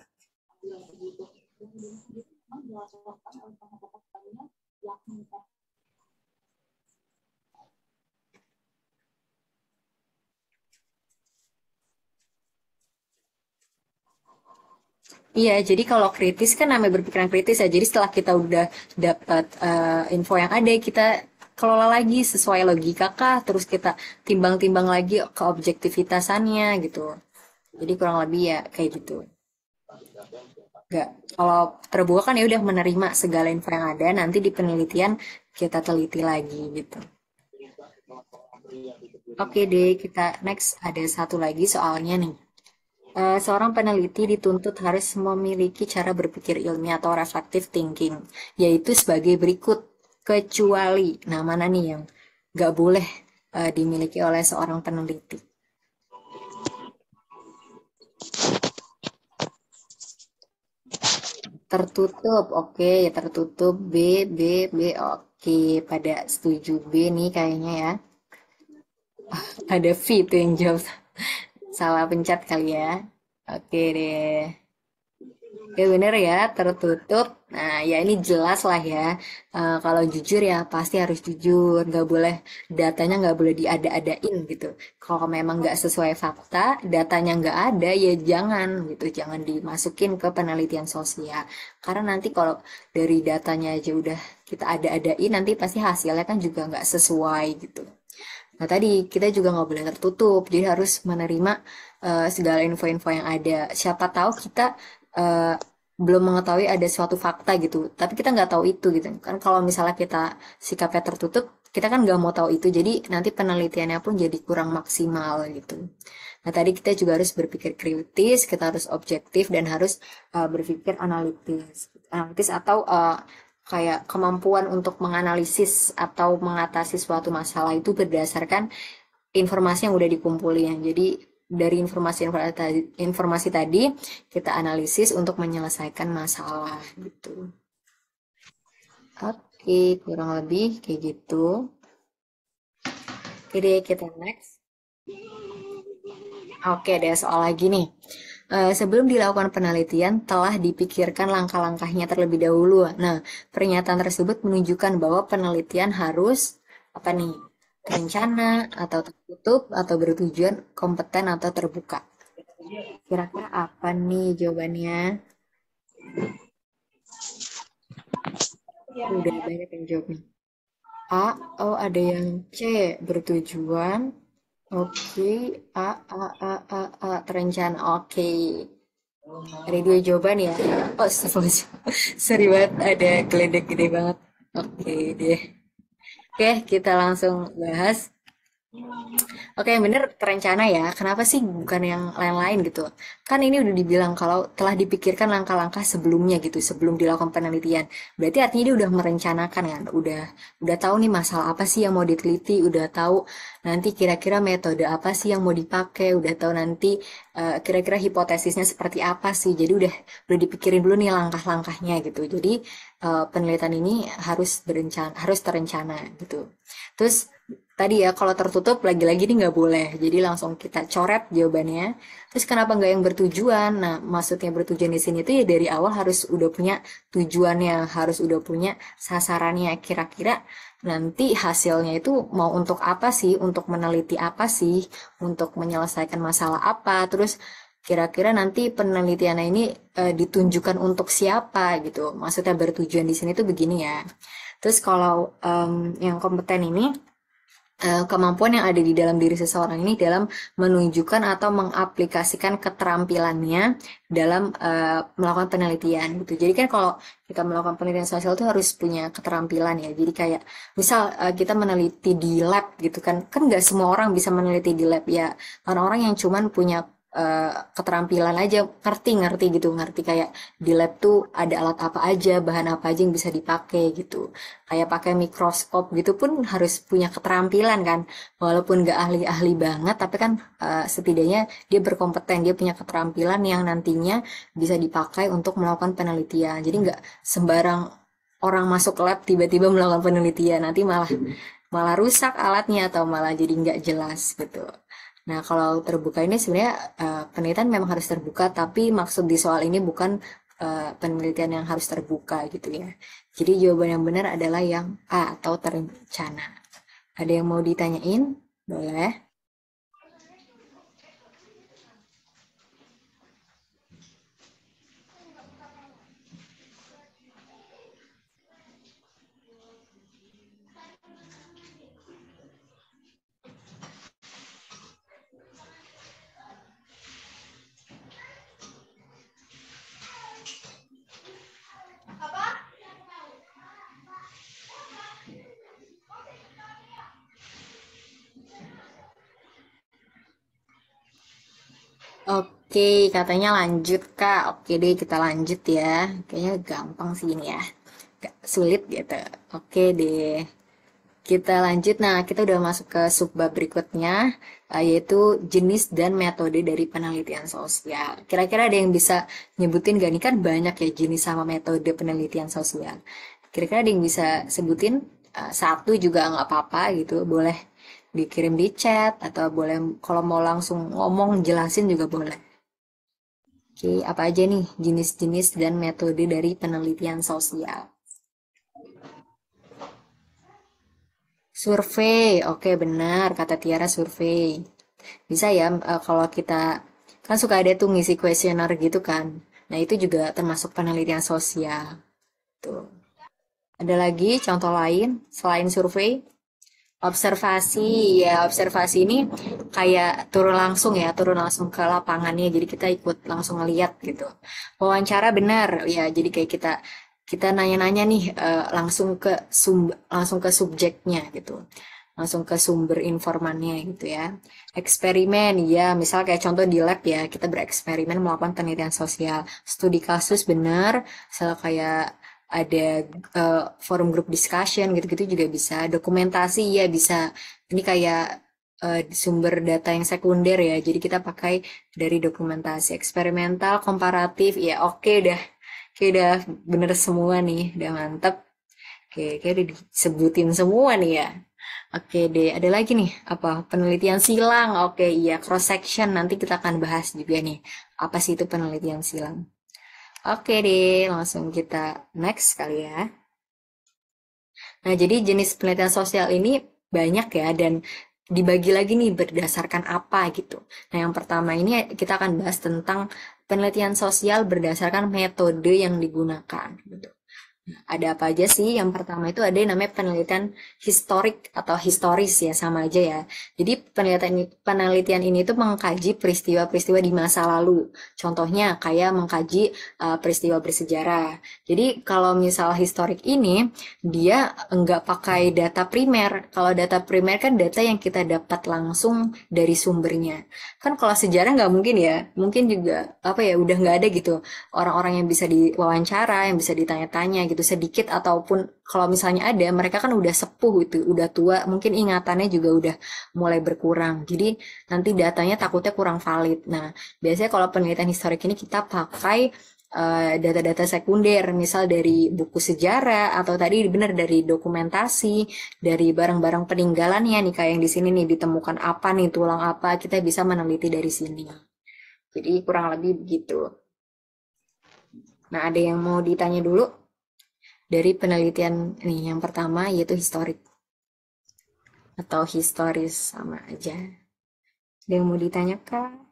A: Iya, jadi kalau kritis kan namanya berpikiran kritis ya. Jadi setelah kita udah dapat info yang ada, kita kelola lagi sesuai logika kah, terus kita timbang-timbang lagi ke objektivitasannya gitu. Jadi kurang lebih ya kayak gitu. Enggak. Kalau terbuka kan ya udah menerima segala info yang ada, nanti di penelitian kita teliti lagi gitu. Oke deh, kita next ada satu lagi soalnya nih. Seorang peneliti dituntut harus memiliki cara berpikir ilmiah atau reflective thinking, yaitu sebagai berikut. Kecuali, nah mana nih yang nggak boleh dimiliki oleh seorang peneliti? Tertutup, oke, ya tertutup. B, oke. Pada setuju B nih kayaknya ya. Ada V tuh yang jawab. Salah pencet kali ya. Oke deh. Ya bener ya, tertutup. Nah, ya ini jelas lah ya. Kalau jujur ya pasti harus jujur. Nggak boleh, datanya nggak boleh diada-adain gitu. Kalau memang nggak sesuai fakta, datanya nggak ada, ya jangan gitu. Jangan dimasukin ke penelitian sosial. Karena nanti kalau dari datanya aja udah kita ada-adain, nanti pasti hasilnya kan juga nggak sesuai gitu. Nah, tadi kita juga nggak boleh tertutup, jadi harus menerima segala info-info yang ada. Siapa tahu kita eh, belum mengetahui ada suatu fakta gitu, tapi kita nggak tahu itu gitu. Kan kalau misalnya kita sikapnya tertutup, kita kan nggak mau tahu itu, jadi nanti penelitiannya pun jadi kurang maksimal gitu. Nah, tadi kita juga harus berpikir kritis, kita harus objektif dan harus berpikir analitis. Analitis atau kayak kemampuan untuk menganalisis atau mengatasi suatu masalah itu berdasarkan informasi yang udah dikumpulin. Jadi dari informasi tadi kita analisis untuk menyelesaikan masalah gitu. Oke, kurang lebih kayak gitu. Oke deh, kita next. Oke, ada soal lagi nih. Sebelum dilakukan penelitian, telah dipikirkan langkah-langkahnya terlebih dahulu. Nah, pernyataan tersebut menunjukkan bahwa penelitian harus apa nih? Terencana atau tertutup atau bertujuan kompeten atau terbuka. Kira-kira apa nih jawabannya? Udah banyak yang jawabnya. A, oh ada yang C, bertujuan. Oke, A, terencana. Oke. Ada dua jawaban ya. Oh, sorry banget. Ada geledek gede banget. Oke deh. Oke, kita langsung bahas. Oke, yang bener terencana ya. Kenapa sih bukan yang lain-lain gitu? Kan ini udah dibilang kalau telah dipikirkan langkah-langkah sebelumnya gitu, sebelum dilakukan penelitian. Berarti artinya dia udah merencanakan kan, udah tahu nih masalah apa sih yang mau diteliti, udah tahu nanti kira-kira metode apa sih yang mau dipakai, udah tahu nanti kira-kira hipotesisnya seperti apa sih. Jadi udah dipikirin dulu nih langkah-langkahnya gitu. Jadi penelitian ini harus terencana gitu. Terus tadi ya kalau tertutup lagi-lagi nih nggak boleh. Jadi langsung kita coret jawabannya. Terus kenapa nggak yang bertujuan? Nah, maksudnya bertujuan di sini tuh ya dari awal harus udah punya tujuannya, harus udah punya sasarannya. Kira-kira nanti hasilnya itu mau untuk apa sih? Untuk meneliti apa sih? Untuk menyelesaikan masalah apa? Terus kira-kira nanti penelitiannya ini ditunjukkan untuk siapa gitu. Maksudnya bertujuan di sini tuh begini ya. Terus kalau yang kompeten ini kemampuan yang ada di dalam diri seseorang ini dalam menunjukkan atau mengaplikasikan keterampilannya dalam melakukan penelitian gitu. Jadi kan kalau kita melakukan penelitian sosial itu harus punya keterampilan ya. Jadi kayak misal kita meneliti di lab gitu kan, kan nggak semua orang bisa meneliti di lab ya. Orang-orang yang cuman punya keterampilan aja ngerti gitu, ngerti kayak di lab tuh ada alat apa aja, bahan apa aja yang bisa dipakai gitu, kayak pakai mikroskop gitu pun harus punya keterampilan kan, walaupun gak ahli-ahli banget tapi kan setidaknya dia berkompeten, dia punya keterampilan yang nantinya bisa dipakai untuk melakukan penelitian. Jadi nggak sembarang orang masuk lab tiba-tiba melakukan penelitian, nanti malah malah rusak alatnya atau malah jadi nggak jelas gitu. Nah, kalau terbuka ini sebenarnya penelitian memang harus terbuka, tapi maksud di soal ini bukan penelitian yang harus terbuka gitu ya. Jadi jawaban yang benar adalah yang A atau terencana. Ada yang mau ditanyain? Boleh. Oke, katanya lanjut Kak. Oke deh, kita lanjut ya. Kayaknya gampang sih ini ya. Gak sulit gitu. Oke deh. Kita lanjut. Nah, kita udah masuk ke subbab berikutnya, yaitu jenis dan metode dari penelitian sosial. Kira-kira ada yang bisa nyebutin gak nih? Kan banyak ya jenis sama metode penelitian sosial. Kira-kira ada yang bisa sebutin? Satu juga nggak apa-apa gitu. Boleh dikirim di chat atau boleh kalau mau langsung ngomong jelasin juga boleh. Oke, apa aja nih jenis-jenis dan metode dari penelitian sosial? Survei, oke benar kata Tiara survei. Bisa ya kalau kita kan suka ada tuh ngisi kuesioner gitu kan. Nah itu juga termasuk penelitian sosial. Tuh. Ada lagi contoh lain selain survei? Observasi, ya observasi ini kayak turun langsung ya, turun langsung ke lapangannya. Jadi kita ikut langsung ngeliat gitu. Wawancara benar, ya. Jadi kayak kita nanya-nanya nih langsung ke subjeknya gitu, langsung ke sumber informannya gitu ya. Eksperimen, ya misal kayak contoh di lab ya, kita bereksperimen melakukan penelitian sosial. Studi kasus benar, misalnya kayak ada forum group discussion gitu-gitu juga bisa. Dokumentasi ya bisa, ini kayak sumber data yang sekunder ya, jadi kita pakai dari dokumentasi. Eksperimental, komparatif, ya oke dah. Oke udah bener semua nih, udah mantep. Oke, kayak udah disebutin semua nih ya. Oke deh, ada lagi nih, apa? Penelitian silang. Oke, iya, cross section. Nanti kita akan bahas juga nih, apa sih itu penelitian silang. Oke deh, langsung kita next kali ya. Nah, jadi jenis penelitian sosial ini banyak ya, dan dibagi lagi nih berdasarkan apa gitu. Nah, yang pertama ini kita akan bahas tentang penelitian sosial berdasarkan metode yang digunakan gitu. Ada apa aja sih? Yang pertama itu ada yang namanya penelitian historik atau historis ya, sama aja ya. Jadi penelitian ini tuh mengkaji peristiwa-peristiwa di masa lalu. Contohnya kayak mengkaji peristiwa bersejarah. Jadi kalau misal historik ini dia enggak pakai data primer. Kalau data primer kan data yang kita dapat langsung dari sumbernya. Kan kalau sejarah nggak mungkin ya. Mungkin juga apa ya, udah nggak ada gitu orang-orang yang bisa diwawancara, yang bisa ditanya-tanya gitu sedikit, ataupun kalau misalnya ada, mereka kan udah sepuh itu, udah tua, mungkin ingatannya juga udah mulai berkurang. Jadi nanti datanya takutnya kurang valid. Nah, biasanya kalau penelitian historik ini kita pakai data-data sekunder, misal dari buku sejarah atau tadi benar dari dokumentasi, dari barang-barang peninggalannya nih, kayak yang di sini nih ditemukan apa nih, tulang apa, kita bisa meneliti dari sini. Jadi kurang lebih begitu. Nah, ada yang mau ditanya dulu dari penelitian nih yang pertama yaitu historik atau historis sama aja. Ada yang mau ditanyakan?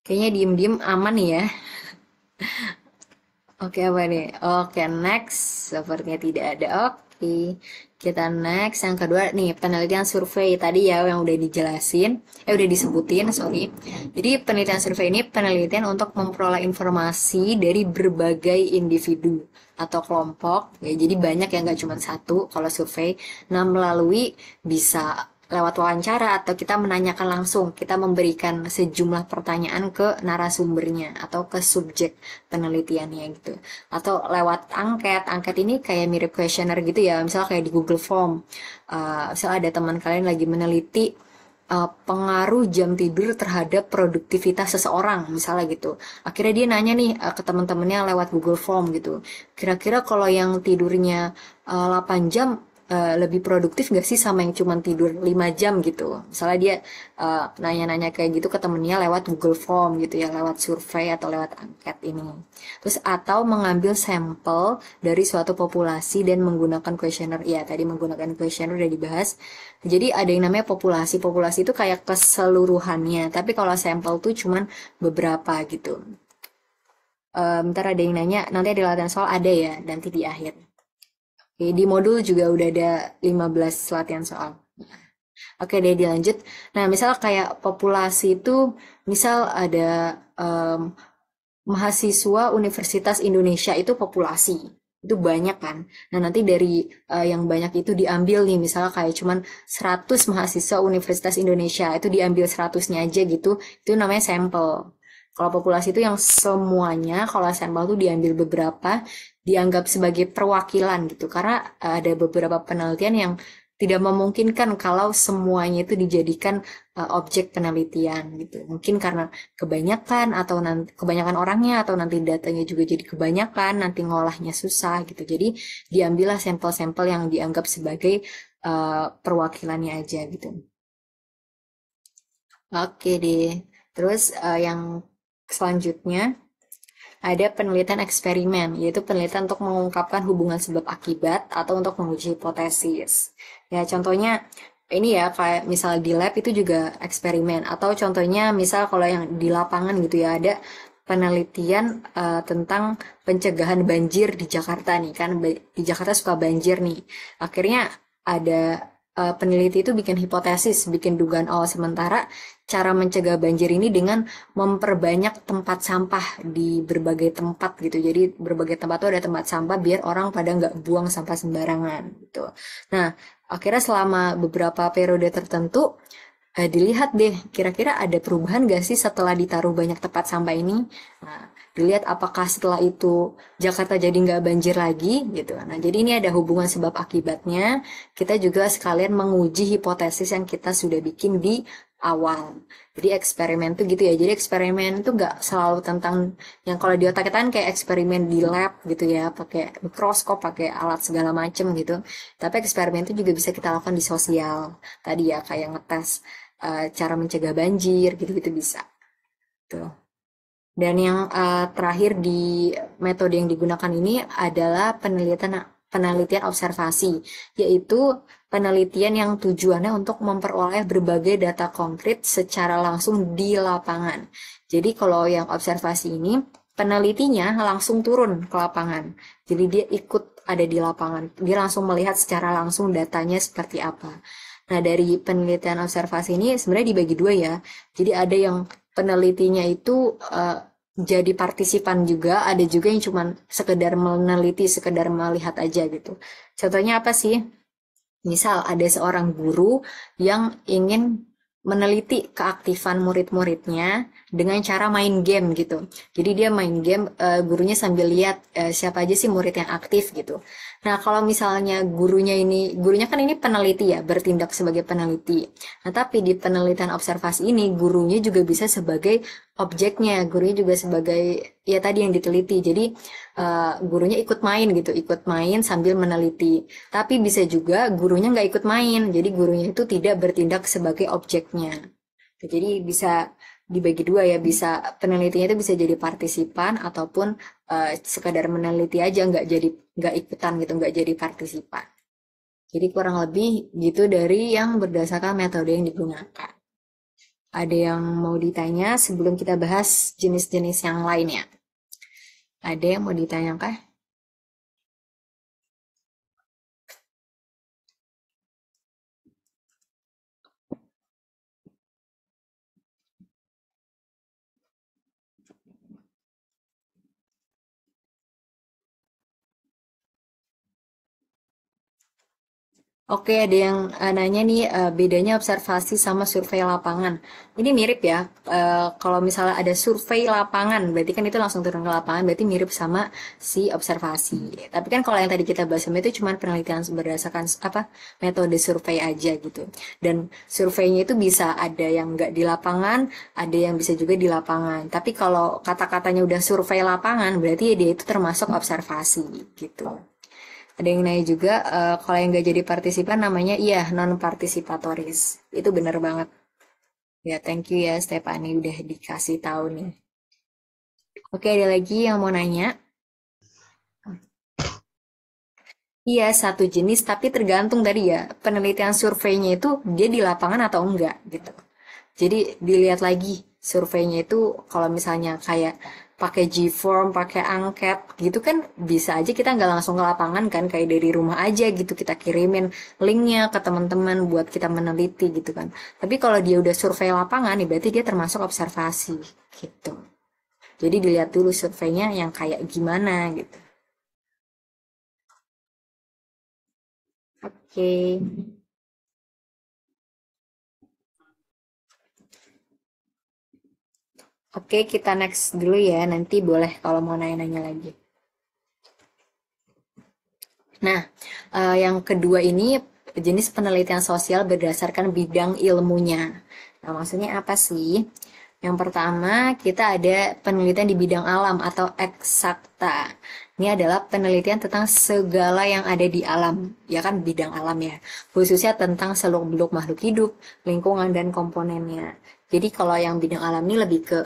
A: Kayaknya diem-diem aman nih ya. Oke, apa nih? Oke, next. Sepertinya tidak ada. Oke, kita next. Yang kedua nih, penelitian survei. Tadi ya yang udah dijelasin, udah disebutin, sorry. Jadi penelitian survei ini penelitian untuk memperoleh informasi dari berbagai individu atau kelompok. Ya, jadi banyak yang nggak cuma satu kalau survei. Nah, melalui bisa lewat wawancara atau kita menanyakan langsung, kita memberikan sejumlah pertanyaan ke narasumbernya atau ke subjek penelitiannya gitu. Atau lewat angket. Angket ini kayak mirip kuesioner gitu ya, misalnya kayak di Google Form. Misalnya ada teman kalian lagi meneliti pengaruh jam tidur terhadap produktivitas seseorang, misalnya gitu. Akhirnya dia nanya nih ke teman-temannya lewat Google Form gitu. Kira-kira kalau yang tidurnya 8 jam lebih produktif gak sih sama yang cuma tidur 5 jam gitu. Misalnya dia nanya-nanya kayak gitu ke temennya lewat Google Form gitu ya, lewat survei atau lewat angket ini. Terus atau mengambil sampel dari suatu populasi dan menggunakan kuesioner. Ya, tadi menggunakan kuesioner udah dibahas. Jadi ada yang namanya populasi. Populasi itu kayak keseluruhannya, tapi kalau sampel tuh cuman beberapa gitu. Ntar ada yang nanya, nanti ada latihan soal, ada ya, nanti di akhir. Oke, di modul juga udah ada 15 latihan soal. Oke deh, dilanjut. Nah, misal kayak populasi itu, misal ada em, mahasiswa Universitas Indonesia itu populasi. Itu banyak kan. Nah, nanti dari yang banyak itu diambil nih, misalnya kayak cuman 100 mahasiswa Universitas Indonesia, itu diambil 100-nya aja gitu, itu namanya sampel. Kalau populasi itu yang semuanya, kalau sampel itu diambil beberapa, dianggap sebagai perwakilan gitu. Karena ada beberapa penelitian yang tidak memungkinkan kalau semuanya itu dijadikan objek penelitian gitu. Mungkin karena kebanyakan atau nanti kebanyakan orangnya atau nanti datanya juga jadi kebanyakan, nanti ngolahnya susah gitu. Jadi diambillah sampel-sampel yang dianggap sebagai perwakilannya aja gitu. Oke deh. Terus yang selanjutnya ada penelitian eksperimen, yaitu penelitian untuk mengungkapkan hubungan sebab akibat atau untuk menguji hipotesis. Ya, contohnya ini ya, kayak misal di lab itu juga eksperimen, atau contohnya misal kalau yang di lapangan gitu ya, ada penelitian tentang pencegahan banjir di Jakarta nih, kan di Jakarta suka banjir nih. Akhirnya ada peneliti itu bikin hipotesis, bikin dugaan awal sementara cara mencegah banjir ini dengan memperbanyak tempat sampah di berbagai tempat gitu. Jadi berbagai tempat tuh ada tempat sampah biar orang pada nggak buang sampah sembarangan gitu. Nah, akhirnya selama beberapa periode tertentu dilihat deh kira-kira ada perubahan gak sih setelah ditaruh banyak tempat sampah ini. Nah, dilihat apakah setelah itu Jakarta jadi nggak banjir lagi gitu. Nah, jadi ini ada hubungan sebab akibatnya. Kita juga sekalian menguji hipotesis yang kita sudah bikin di awal. Jadi eksperimen tuh gitu ya. Jadi eksperimen tuh nggak selalu tentang yang kalau di otak kita kan kayak eksperimen di lab gitu ya, pakai mikroskop, pakai alat segala macem gitu. Tapi eksperimen itu juga bisa kita lakukan di sosial. Tadi ya kayak ngetes cara mencegah banjir gitu-gitu bisa. Tuh. Dan yang terakhir di metode yang digunakan ini adalah penelitian penelitian observasi, yaitu penelitian yang tujuannya untuk memperoleh berbagai data konkret secara langsung di lapangan. Jadi kalau yang observasi ini, penelitinya langsung turun ke lapangan. Jadi dia ikut ada di lapangan. Dia langsung melihat secara langsung datanya seperti apa. Nah, dari penelitian observasi ini sebenarnya dibagi dua ya. Jadi ada yang penelitinya itu jadi partisipan juga, ada juga yang cuma sekedar meneliti, sekedar melihat aja gitu. Contohnya apa sih? Misal ada seorang guru yang ingin meneliti keaktifan murid-muridnya dengan cara main game gitu. Jadi dia main game, gurunya sambil lihat siapa aja sih murid yang aktif gitu. Nah, kalau misalnya gurunya kan ini peneliti ya, bertindak sebagai peneliti. Nah, tapi di penelitian observasi ini, gurunya juga bisa sebagai objeknya, gurunya juga sebagai, ya tadi yang diteliti. Jadi, gurunya ikut main gitu, ikut main sambil meneliti. Tapi bisa juga gurunya nggak ikut main, jadi gurunya itu tidak bertindak sebagai objeknya. Jadi bisa dibagi dua ya, bisa penelitinya itu bisa jadi partisipan ataupun sekadar meneliti aja, nggak ikutan gitu, nggak jadi partisipan. Jadi kurang lebih gitu dari yang berdasarkan metode yang digunakan. Ada yang mau ditanya sebelum kita bahas jenis-jenis yang lainnya? Ada yang mau ditanyakan? Oke, ada yang nanya nih bedanya observasi sama survei lapangan. Ini mirip ya. Kalau misalnya ada survei lapangan, berarti kan itu langsung turun ke lapangan, berarti mirip sama si observasi. Tapi kan kalau yang tadi kita bahas itu cuma penelitian berdasarkan apa metode survei aja gitu. Dan surveinya itu bisa ada yang nggak di lapangan, ada yang bisa juga di lapangan. Tapi kalau kata-katanya udah survei lapangan, berarti ya dia itu termasuk observasi gitu. Ada yang nanya juga, kalau yang nggak jadi partisipan namanya iya non-partisipatoris. Itu bener banget. Ya, thank you ya Stephanie udah dikasih tahu nih. Oke, ada lagi yang mau nanya? Iya, satu jenis, tapi tergantung tadi ya, penelitian surveinya itu dia di lapangan atau enggak gitu. Jadi dilihat lagi surveinya itu kalau misalnya kayak pakai G-form, pakai angket gitu kan bisa aja kita nggak langsung ke lapangan kan kayak dari rumah aja gitu kita kirimin linknya ke teman-teman buat kita meneliti gitu kan. Tapi kalau dia udah survei lapangan nih berarti dia termasuk observasi gitu. Jadi dilihat dulu surveinya yang kayak gimana gitu. Oke. Oke, kita next dulu ya. Nanti boleh kalau mau nanya-nanya lagi. Nah, yang kedua ini jenis penelitian sosial berdasarkan bidang ilmunya. Nah, maksudnya apa sih? Yang pertama, kita ada penelitian di bidang alam atau eksakta. Ini adalah penelitian tentang segala yang ada di alam, ya kan bidang alam ya. Khususnya tentang seluk-beluk makhluk hidup, lingkungan dan komponennya. Jadi kalau yang bidang alam ini lebih ke,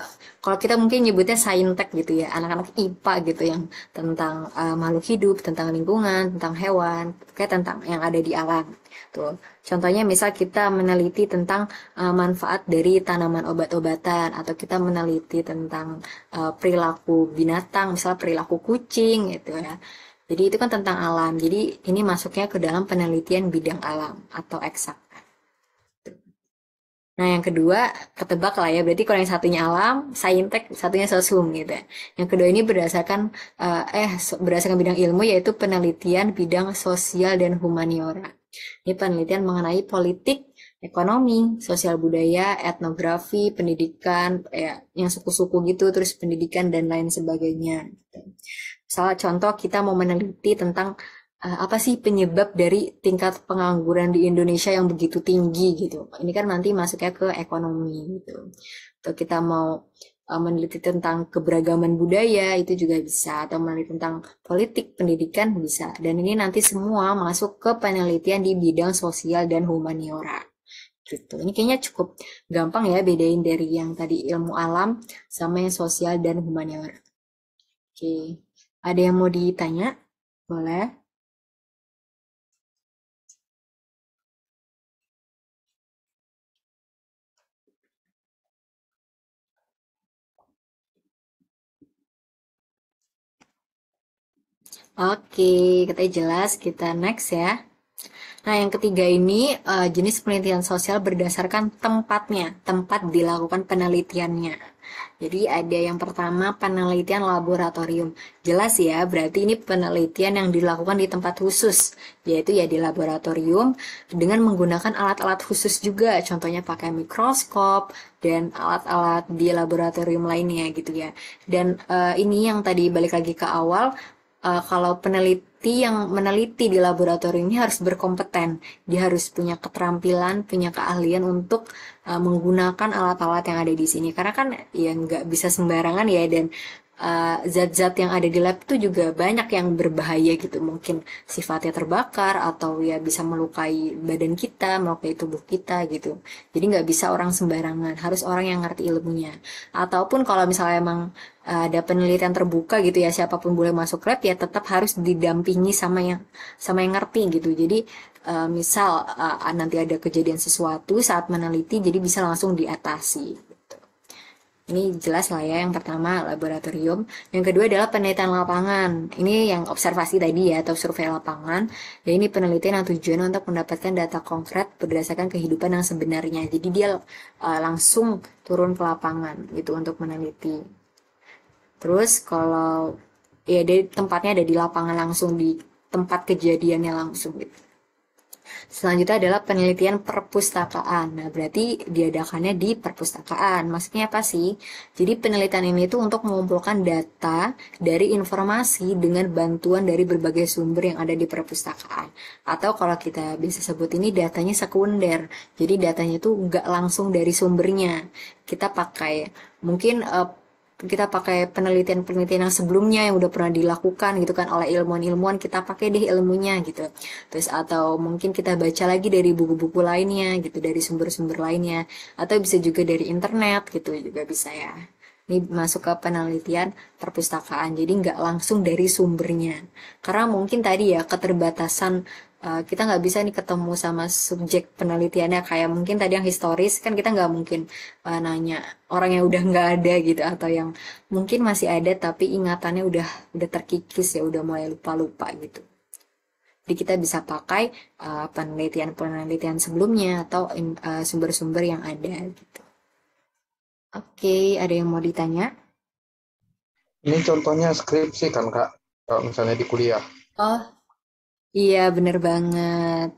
A: kalau kita mungkin nyebutnya saintek gitu ya, anak-anak IPA gitu yang tentang makhluk hidup, tentang lingkungan, tentang hewan, kayak tentang yang ada di alam. Tuh. Contohnya misal kita meneliti tentang manfaat dari tanaman obat-obatan atau kita meneliti tentang perilaku binatang, misal perilaku kucing gitu ya. Jadi itu kan tentang alam. Jadi ini masuknya ke dalam penelitian bidang alam atau eksak. Nah, yang kedua, ketebak lah ya. Berarti kalau yang satunya alam, saintek, satunya sosum gitu ya. Yang kedua ini berdasarkan bidang ilmu yaitu penelitian bidang sosial dan humaniora. Ini penelitian mengenai politik, ekonomi, sosial budaya, etnografi, pendidikan, ya, yang suku-suku gitu, terus pendidikan dan lain sebagainya. Misalnya contoh kita mau meneliti tentang apa sih penyebab dari tingkat pengangguran di Indonesia yang begitu tinggi gitu. Ini kan nanti masuknya ke ekonomi gitu. Atau kita mau meneliti tentang keberagaman budaya itu juga bisa atau meneliti tentang politik pendidikan bisa. Dan ini nanti semua masuk ke penelitian di bidang sosial dan humaniora gitu. Ini kayaknya cukup gampang ya bedain dari yang tadi ilmu alam sama yang sosial dan humaniora. Oke, ada yang mau ditanya? Boleh. Oke, katanya jelas. Kita next ya. Nah, yang ketiga ini jenis penelitian sosial berdasarkan tempatnya, tempat dilakukan penelitiannya. Jadi ada yang pertama penelitian laboratorium. Jelas ya, berarti ini penelitian yang dilakukan di tempat khusus, yaitu ya di laboratorium dengan menggunakan alat-alat khusus juga, contohnya pakai mikroskop dan alat-alat di laboratorium lainnya gitu ya. Dan ini yang tadi balik lagi ke awal, kalau peneliti yang meneliti di laboratorium ini harus berkompeten. Dia harus punya keterampilan, punya keahlian untuk menggunakan alat-alat yang ada di sini. Karena kan ya nggak bisa sembarangan ya, dan zat-zat yang ada di lab itu juga banyak yang berbahaya gitu. Mungkin sifatnya terbakar atau ya bisa melukai badan kita, melukai tubuh kita gitu. Jadi nggak bisa orang sembarangan, harus orang yang ngerti ilmunya. Ataupun kalau misalnya emang ada penelitian terbuka gitu ya, siapapun boleh masuk lab, ya tetap harus didampingi sama yang ngerti gitu. Jadi misal nanti ada kejadian sesuatu saat meneliti, jadi bisa langsung diatasi. Ini jelas lah ya, yang pertama laboratorium. Yang kedua adalah penelitian lapangan. Ini yang observasi tadi ya, atau survei lapangan. Ya, ini penelitian yang tujuannya untuk mendapatkan data konkret berdasarkan kehidupan yang sebenarnya. Jadi dia langsung turun ke lapangan gitu untuk meneliti. Terus kalau ya tempatnya ada di lapangan langsung, di tempat kejadiannya langsung gitu. Selanjutnya adalah penelitian perpustakaan. Nah, berarti diadakannya di perpustakaan. Maksudnya apa sih? Jadi penelitian ini tuh untuk mengumpulkan data dari informasi dengan bantuan dari berbagai sumber yang ada di perpustakaan. Atau kalau kita bisa sebut ini datanya sekunder. Jadi datanya tuh nggak langsung dari sumbernya. Kita pakai mungkin kita pakai penelitian-penelitian yang sebelumnya yang udah pernah dilakukan gitu kan oleh ilmuwan-ilmuwan, kita pakai deh ilmunya gitu. Terus atau mungkin kita baca lagi dari buku-buku lainnya gitu, dari sumber-sumber lainnya, atau bisa juga dari internet gitu juga bisa ya. Ini masuk ke penelitian perpustakaan, jadi nggak langsung dari sumbernya. Karena mungkin tadi ya keterbatasan, kita nggak bisa nih ketemu sama subjek penelitiannya, kayak mungkin tadi yang historis kan kita nggak mungkin nanya orang yang udah nggak ada gitu, atau yang mungkin masih ada tapi ingatannya udah terkikis ya, udah mulai lupa-lupa gitu. Jadi kita bisa pakai penelitian-penelitian sebelumnya atau sumber-sumber yang ada gitu. Oke, ada yang mau ditanya?
C: Ini contohnya skripsi kan Kak, kalau misalnya di kuliah.
A: Oh, iya bener banget.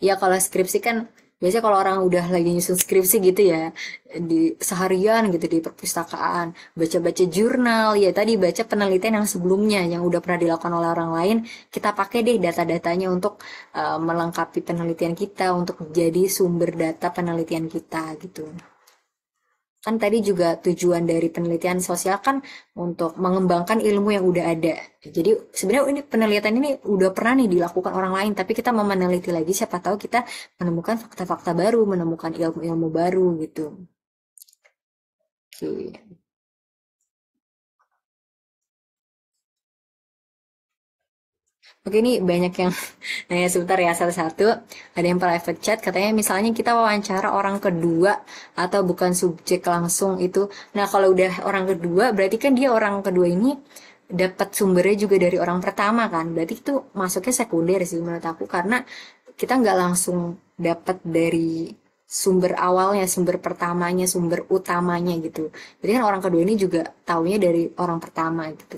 A: Ya kalau skripsi kan biasanya kalau orang udah lagi nyusun skripsi gitu ya, di seharian gitu di perpustakaan, baca-baca jurnal, ya tadi baca penelitian yang sebelumnya yang udah pernah dilakukan oleh orang lain, kita pakai deh data-datanya untuk melengkapi penelitian kita, untuk jadi sumber data penelitian kita gitu. Kan tadi juga tujuan dari penelitian sosial kan untuk mengembangkan ilmu yang udah ada. Jadi sebenarnya ini penelitian ini udah pernah nih dilakukan orang lain, tapi kita mau meneliti lagi, siapa tahu kita menemukan fakta-fakta baru, menemukan ilmu-ilmu baru gitu. Oke. Oke, ini banyak yang nanya, sebentar ya satu-satu. Ada yang private chat, katanya misalnya kita wawancara orang kedua atau bukan subjek langsung itu. Nah, kalau udah orang kedua, berarti kan dia orang kedua ini dapat sumbernya juga dari orang pertama kan. Berarti itu masuknya sekunder sih menurut aku, karena kita nggak langsung dapat dari sumber awalnya, sumber pertamanya, sumber utamanya gitu. Jadi kan orang kedua ini juga taunya dari orang pertama gitu.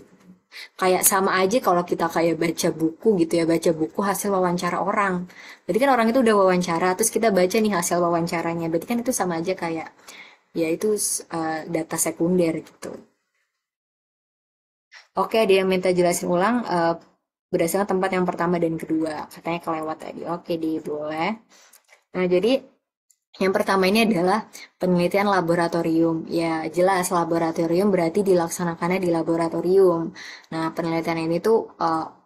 A: Kayak sama aja kalau kita kayak baca buku gitu ya, baca buku hasil wawancara orang. Berarti kan orang itu udah wawancara, terus kita baca nih hasil wawancaranya. Berarti kan itu sama aja kayak ya itu data sekunder gitu. Oke, ada yang minta jelasin ulang berdasarkan tempat yang pertama dan kedua. Katanya kelewat tadi. Oke, di boleh. Nah, jadi yang pertama ini adalah penelitian laboratorium. Ya, jelas laboratorium berarti dilaksanakannya di laboratorium. Nah, penelitian ini tuh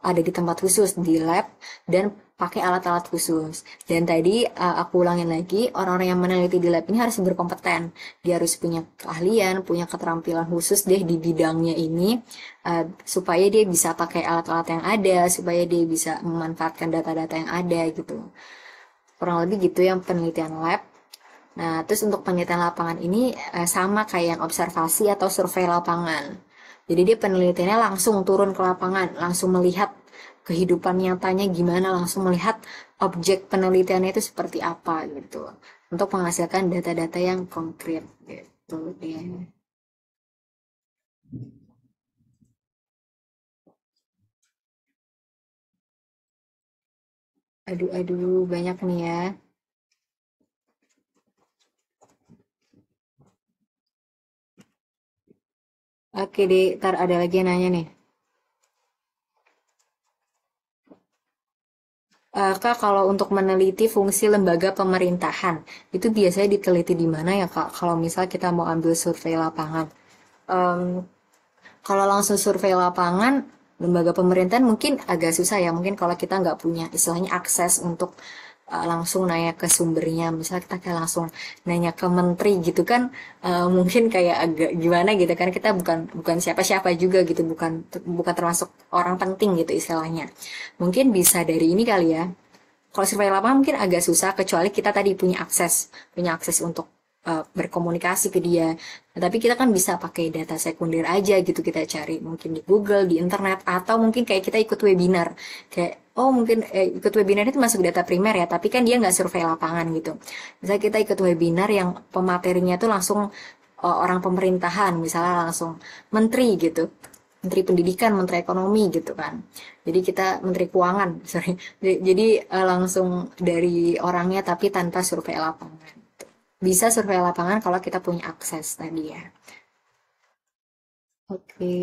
A: ada di tempat khusus, di lab, dan pakai alat-alat khusus. Dan tadi aku ulangin lagi, orang-orang yang meneliti di lab ini harus berkompeten. Dia harus punya keahlian, punya keterampilan khusus deh di bidangnya ini, supaya dia bisa pakai alat-alat yang ada, supaya dia bisa memanfaatkan data-data yang ada gitu. Kurang lebih gitu yang penelitian lab. Nah, terus untuk penelitian lapangan ini sama kayak yang observasi atau survei lapangan. Jadi dia penelitiannya langsung turun ke lapangan, langsung melihat kehidupan nyatanya gimana, langsung melihat objek penelitiannya itu seperti apa gitu. Untuk menghasilkan data-data yang konkret gitu dia. Aduh, banyak nih ya. Oke deh, ntar ada lagi yang nanya nih. Kak, kalau untuk meneliti fungsi lembaga pemerintahan, itu biasanya diteliti di mana ya, Kak? Kalau misal kita mau ambil survei lapangan. Em, Kalau langsung survei lapangan, lembaga pemerintahan mungkin agak susah ya. Mungkin kalau kita nggak punya istilahnya akses untuk langsung nanya ke sumbernya. Misalnya kita kayak langsung nanya ke menteri gitu kan, mungkin kayak agak gimana gitu kan. Kita bukan bukan siapa-siapa juga gitu, bukan bukan termasuk orang penting gitu istilahnya. Mungkin bisa dari ini kali ya, kalau survei lapangan mungkin agak susah kecuali kita tadi punya akses untuk berkomunikasi ke dia. Nah, tapi kita kan bisa pakai data sekunder aja gitu, kita cari mungkin di Google, di internet, atau mungkin kayak kita ikut webinar. Kayak oh mungkin ikut webinar itu masuk data primer ya, tapi kan dia nggak survei lapangan gitu. Misalnya kita ikut webinar yang pematerinya tuh langsung orang pemerintahan, misalnya langsung menteri gitu. Menteri Pendidikan, Menteri Ekonomi gitu kan. Jadi kita Menteri Keuangan, sorry. Jadi langsung dari orangnya tapi tanpa survei lapangan. Bisa survei lapangan kalau kita punya akses tadi ya. Oke.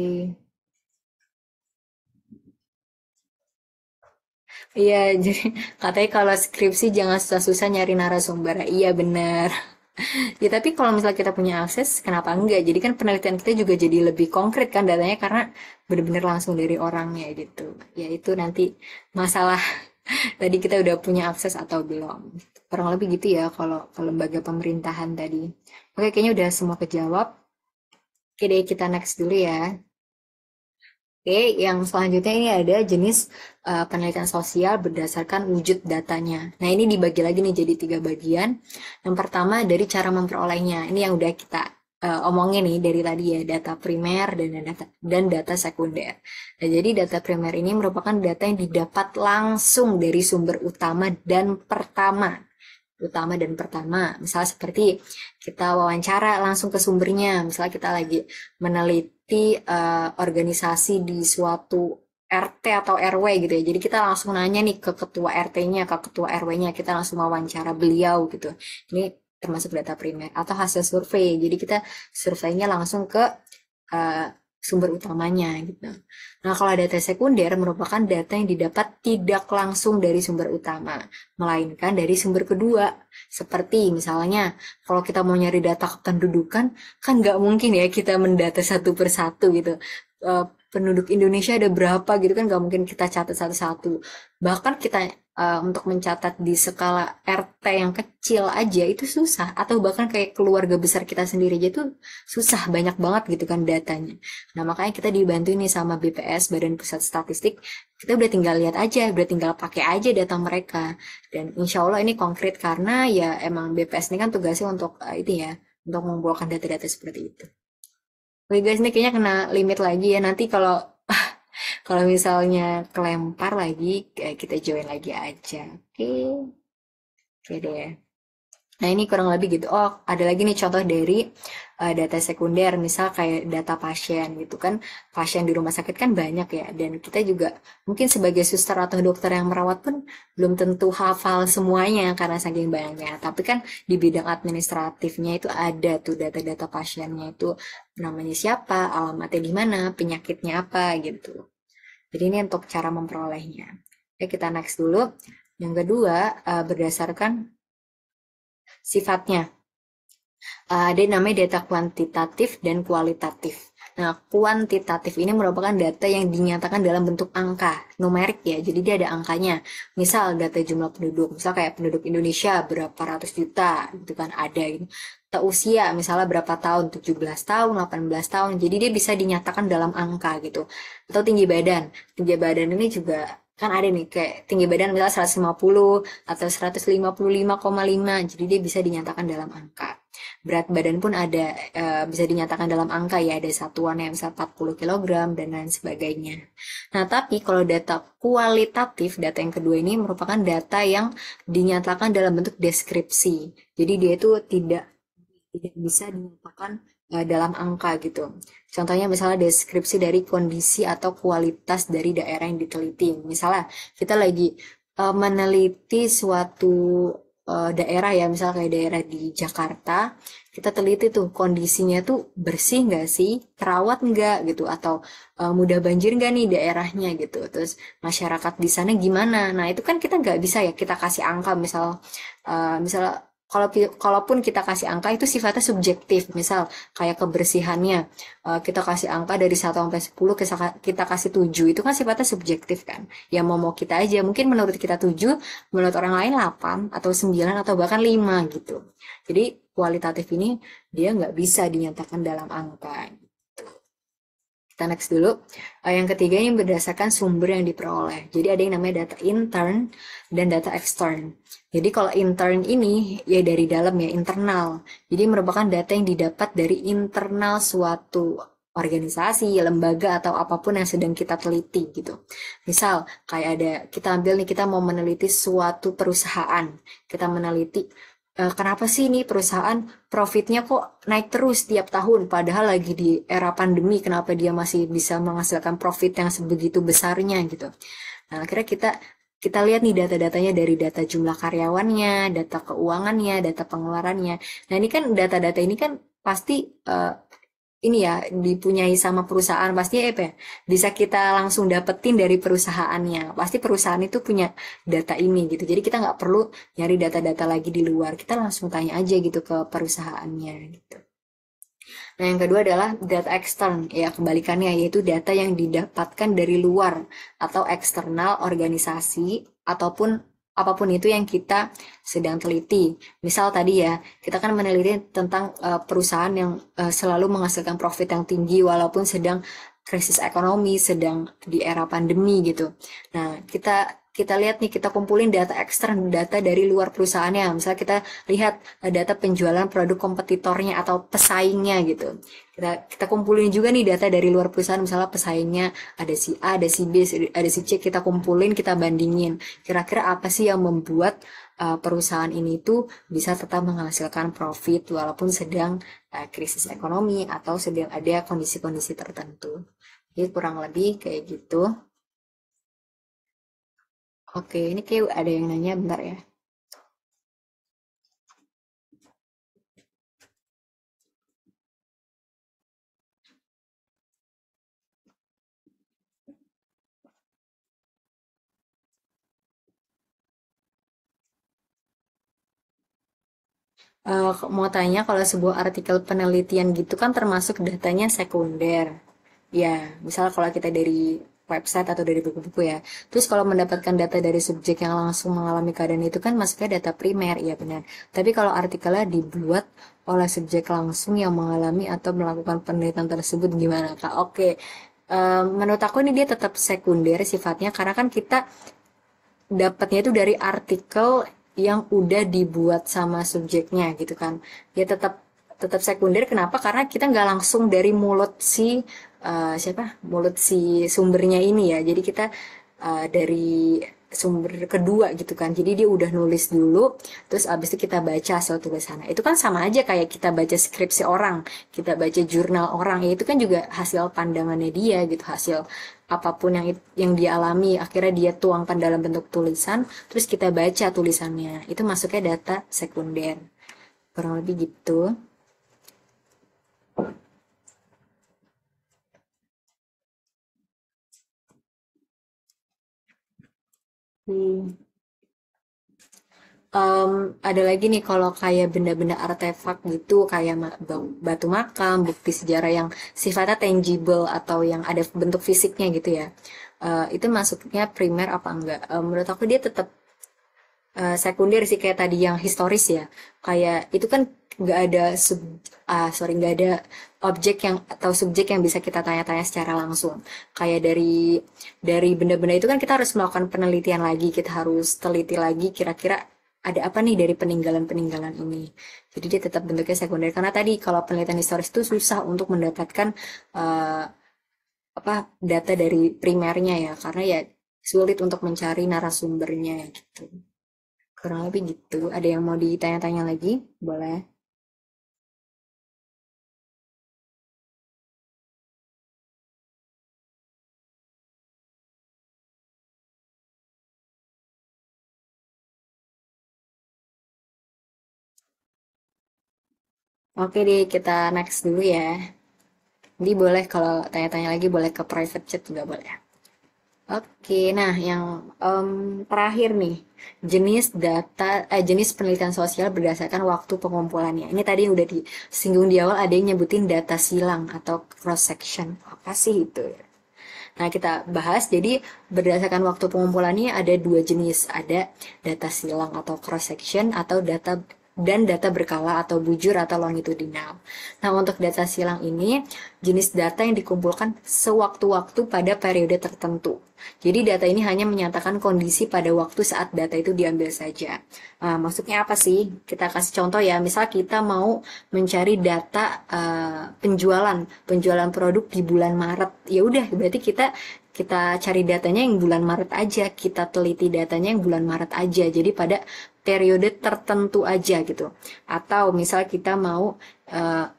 A: Iya, jadi katanya kalau skripsi jangan susah-susah nyari narasumber. Iya benar. Ya tapi kalau misalnya kita punya akses, kenapa enggak? Jadi kan penelitian kita juga jadi lebih konkret kan datanya karena benar-benar langsung dari orangnya gitu. Ya itu nanti masalah tadi kita udah punya akses atau belum. Kurang lebih gitu ya kalau ke lembaga pemerintahan tadi. Oke, kayaknya udah semua kejawab. Oke deh, kita next dulu ya. Oke, yang selanjutnya ini ada jenis penelitian sosial berdasarkan wujud datanya. Nah, ini dibagi lagi nih jadi 3 bagian. Yang pertama dari cara memperolehnya. Ini yang udah kita omongin nih dari tadi ya, data primer dan data sekunder. Nah, jadi data primer ini merupakan data yang didapat langsung dari sumber utama dan pertama. Misalnya seperti kita wawancara langsung ke sumbernya. Misalnya kita lagi meneliti organisasi di suatu RT atau RW gitu ya. Jadi kita langsung nanya nih ke ketua RT-nya, ke ketua RW-nya. Kita langsung wawancara beliau gitu. Ini termasuk data primer atau hasil survei. Jadi kita surveinya langsung ke uh, sumber utamanya gitu. Nah, kalau data sekunder merupakan data yang didapat tidak langsung dari sumber utama, melainkan dari sumber kedua. Seperti misalnya, kalau kita mau nyari data kependudukan, kan nggak mungkin ya kita mendata satu persatu gitu. Penduduk Indonesia ada berapa gitu kan nggak mungkin kita catat satu-satu. Bahkan kita untuk mencatat di skala RT yang kecil aja itu susah. Atau bahkan kayak keluarga besar kita sendiri aja tuh susah, banyak banget gitu kan datanya. Nah, makanya kita dibantu nih sama BPS, Badan Pusat Statistik. Kita udah tinggal lihat aja, udah tinggal pakai aja data mereka. Dan insya Allah ini konkret karena ya emang BPS ini kan tugasnya untuk itu ya, untuk membawakan data-data seperti itu. Oke guys, ini kayaknya kena limit lagi ya. Nanti kalau kalau misalnya kelempar lagi, kita join lagi aja. Oke, oke deh. Nah, ini kurang lebih gitu. Oh, ada lagi nih contoh dari data sekunder, misal kayak data pasien gitu kan. Pasien di rumah sakit kan banyak ya, dan kita juga mungkin sebagai suster atau dokter yang merawat pun belum tentu hafal semuanya karena saking banyaknya. Tapi kan di bidang administratifnya itu ada tuh data-data pasiennya itu namanya siapa, alamatnya di mana, penyakitnya apa gitu. Jadi ini untuk cara memperolehnya. Oke, kita next dulu. Yang kedua, berdasarkan sifatnya. Ada namanya data kuantitatif dan kualitatif. Nah, kuantitatif ini merupakan data yang dinyatakan dalam bentuk angka, numerik ya. Jadi dia ada angkanya. Misal data jumlah penduduk, misal kayak penduduk Indonesia berapa ratus juta, gitu kan ada gitu. Atau usia, misalnya berapa tahun, 17 tahun, 18 tahun. Jadi dia bisa dinyatakan dalam angka gitu. Atau tinggi badan. Tinggi badan ini juga kan ada nih kayak tinggi badan misalnya 150 atau 155,5. Jadi dia bisa dinyatakan dalam angka. Berat badan pun ada bisa dinyatakan dalam angka ya, ada satuannya bisa 40 kilogram dan lain sebagainya. Nah, tapi kalau data kualitatif, data yang kedua ini merupakan data yang dinyatakan dalam bentuk deskripsi. Jadi dia itu tidak bisa dinyatakan dalam angka gitu. Contohnya misalnya deskripsi dari kondisi atau kualitas dari daerah yang diteliti. Misalnya kita lagi meneliti suatu daerah ya, misalnya kayak daerah di Jakarta, kita teliti tuh kondisinya tuh bersih nggak sih, terawat nggak gitu, atau mudah banjir nggak nih daerahnya gitu. Terus masyarakat di sana gimana? Nah itu kan kita nggak bisa ya kita kasih angka misal kalau kalaupun kita kasih angka itu sifatnya subjektif. Misal kayak kebersihannya kita kasih angka dari 1 sampai 10, kita kasih 7, itu kan sifatnya subjektif kan. Ya mau kita aja, mungkin menurut kita 7, menurut orang lain 8 atau 9 atau bahkan 5 gitu. Jadi kualitatif ini dia nggak bisa dinyatakan dalam angka. Kita next dulu. Yang ketiga ini berdasarkan sumber yang diperoleh. Jadi ada yang namanya data intern dan data extern. Jadi kalau intern ini ya dari dalam ya, internal. Jadi merupakan data yang didapat dari internal suatu organisasi, lembaga atau apapun yang sedang kita teliti gitu. Misal kayak ada kita ambil nih, kita mau meneliti suatu perusahaan. Kita meneliti kenapa sih ini perusahaan profitnya kok naik terus tiap tahun, padahal lagi di era pandemi, kenapa dia masih bisa menghasilkan profit yang sebegitu besarnya gitu. Nah, akhirnya kita lihat nih data-datanya dari data jumlah karyawannya, data keuangannya, data pengeluarannya. Nah, ini kan data-data ini kan pasti ini ya dipunyai sama perusahaan, pasti apa ya, bisa kita langsung dapetin dari perusahaannya. Pasti perusahaan itu punya data ini gitu. Jadi kita nggak perlu nyari data-data lagi di luar. Kita langsung tanya aja gitu ke perusahaannya gitu. Nah, yang kedua adalah data ekstern, ya kebalikannya, yaitu data yang didapatkan dari luar atau eksternal organisasi ataupun apapun itu yang kita sedang teliti. Misal tadi ya, kita kan meneliti tentang perusahaan yang selalu menghasilkan profit yang tinggi walaupun sedang krisis ekonomi, sedang di era pandemi gitu. Nah, kita lihat nih, kita kumpulin data ekstern, data dari luar perusahaannya. Misalnya kita lihat data penjualan produk kompetitornya atau pesaingnya gitu. Kita kumpulin juga nih data dari luar perusahaan, misalnya pesaingnya ada si A, ada si B, ada si C, kita kumpulin, kita bandingin. Kira-kira apa sih yang membuat perusahaan ini tuh bisa tetap menghasilkan profit walaupun sedang krisis ekonomi atau sedang ada kondisi-kondisi tertentu. Jadi kurang lebih kayak gitu. Oke, ini kayak ada yang nanya, bentar ya. Mau tanya kalau sebuah artikel penelitian gitu kan termasuk datanya sekunder. Ya, misal kalau kita dari website atau dari buku-buku ya. Terus kalau mendapatkan data dari subjek yang langsung mengalami keadaan itu kan masuknya data primer, ya benar. Tapi kalau artikelnya dibuat oleh subjek langsung yang mengalami atau melakukan penelitian tersebut gimana, Kak? Oke. Menurut aku ini dia tetap sekunder sifatnya karena kan kita dapatnya itu dari artikel yang udah dibuat sama subjeknya gitu kan. Dia tetap tetap sekunder. Kenapa? Karena kita nggak langsung dari mulut si siapa? Mulut si sumbernya ini ya. Jadi kita dari sumber kedua gitu kan. Jadi dia udah nulis dulu, terus abis itu kita baca hasil tulisannya. Itu kan sama aja kayak kita baca skripsi orang, kita baca jurnal orang. Ya itu kan juga hasil pandangannya dia gitu, hasil apapun yang dia alami, akhirnya dia tuangkan dalam bentuk tulisan, terus kita baca tulisannya. Itu masuknya data sekunder. Kurang lebih gitu. Hmm. Ada lagi nih kalau kayak benda-benda artefak gitu, kayak batu makam, bukti sejarah yang sifatnya tangible atau yang ada bentuk fisiknya gitu ya. Itu masuknya primer apa enggak? Menurut aku dia tetap sekunder sih, kayak tadi yang historis ya. Kayak itu kan nggak ada nggak ada objek yang atau subjek yang bisa kita tanya-tanya secara langsung. Kayak dari benda-benda itu kan kita harus melakukan penelitian lagi, kita harus teliti lagi kira-kira ada apa nih dari peninggalan-peninggalan ini. Jadi dia tetap bentuknya sekunder karena tadi kalau penelitian historis itu susah untuk mendapatkan uh, apa data dari primernya ya, karena ya sulit untuk mencari narasumbernya gitu. Kurang lebih gitu. Ada yang mau ditanya-tanya lagi? Boleh. Oke deh, kita next dulu ya. Jadi boleh kalau tanya-tanya lagi boleh ke private chat juga boleh. Oke, nah yang terakhir nih, jenis penelitian sosial berdasarkan waktu pengumpulannya. Ini tadi yang udah disinggung di awal, ada yang nyebutin data silang atau cross section. Apa sih itu ya? Nah, kita bahas. Jadi, berdasarkan waktu pengumpulannya ada dua jenis. Ada data silang atau cross section atau data berkala atau bujur atau longitudinal. Nah, untuk data silang ini jenis data yang dikumpulkan sewaktu-waktu pada periode tertentu. Jadi data ini hanya menyatakan kondisi pada waktu saat data itu diambil saja. Maksudnya apa sih? Kita kasih contoh ya. Misal kita mau mencari data penjualan produk di bulan Maret. Ya udah, berarti kita cari datanya yang bulan Maret aja, kita teliti datanya yang bulan Maret aja. Jadi pada periode tertentu aja gitu. Atau misal kita mau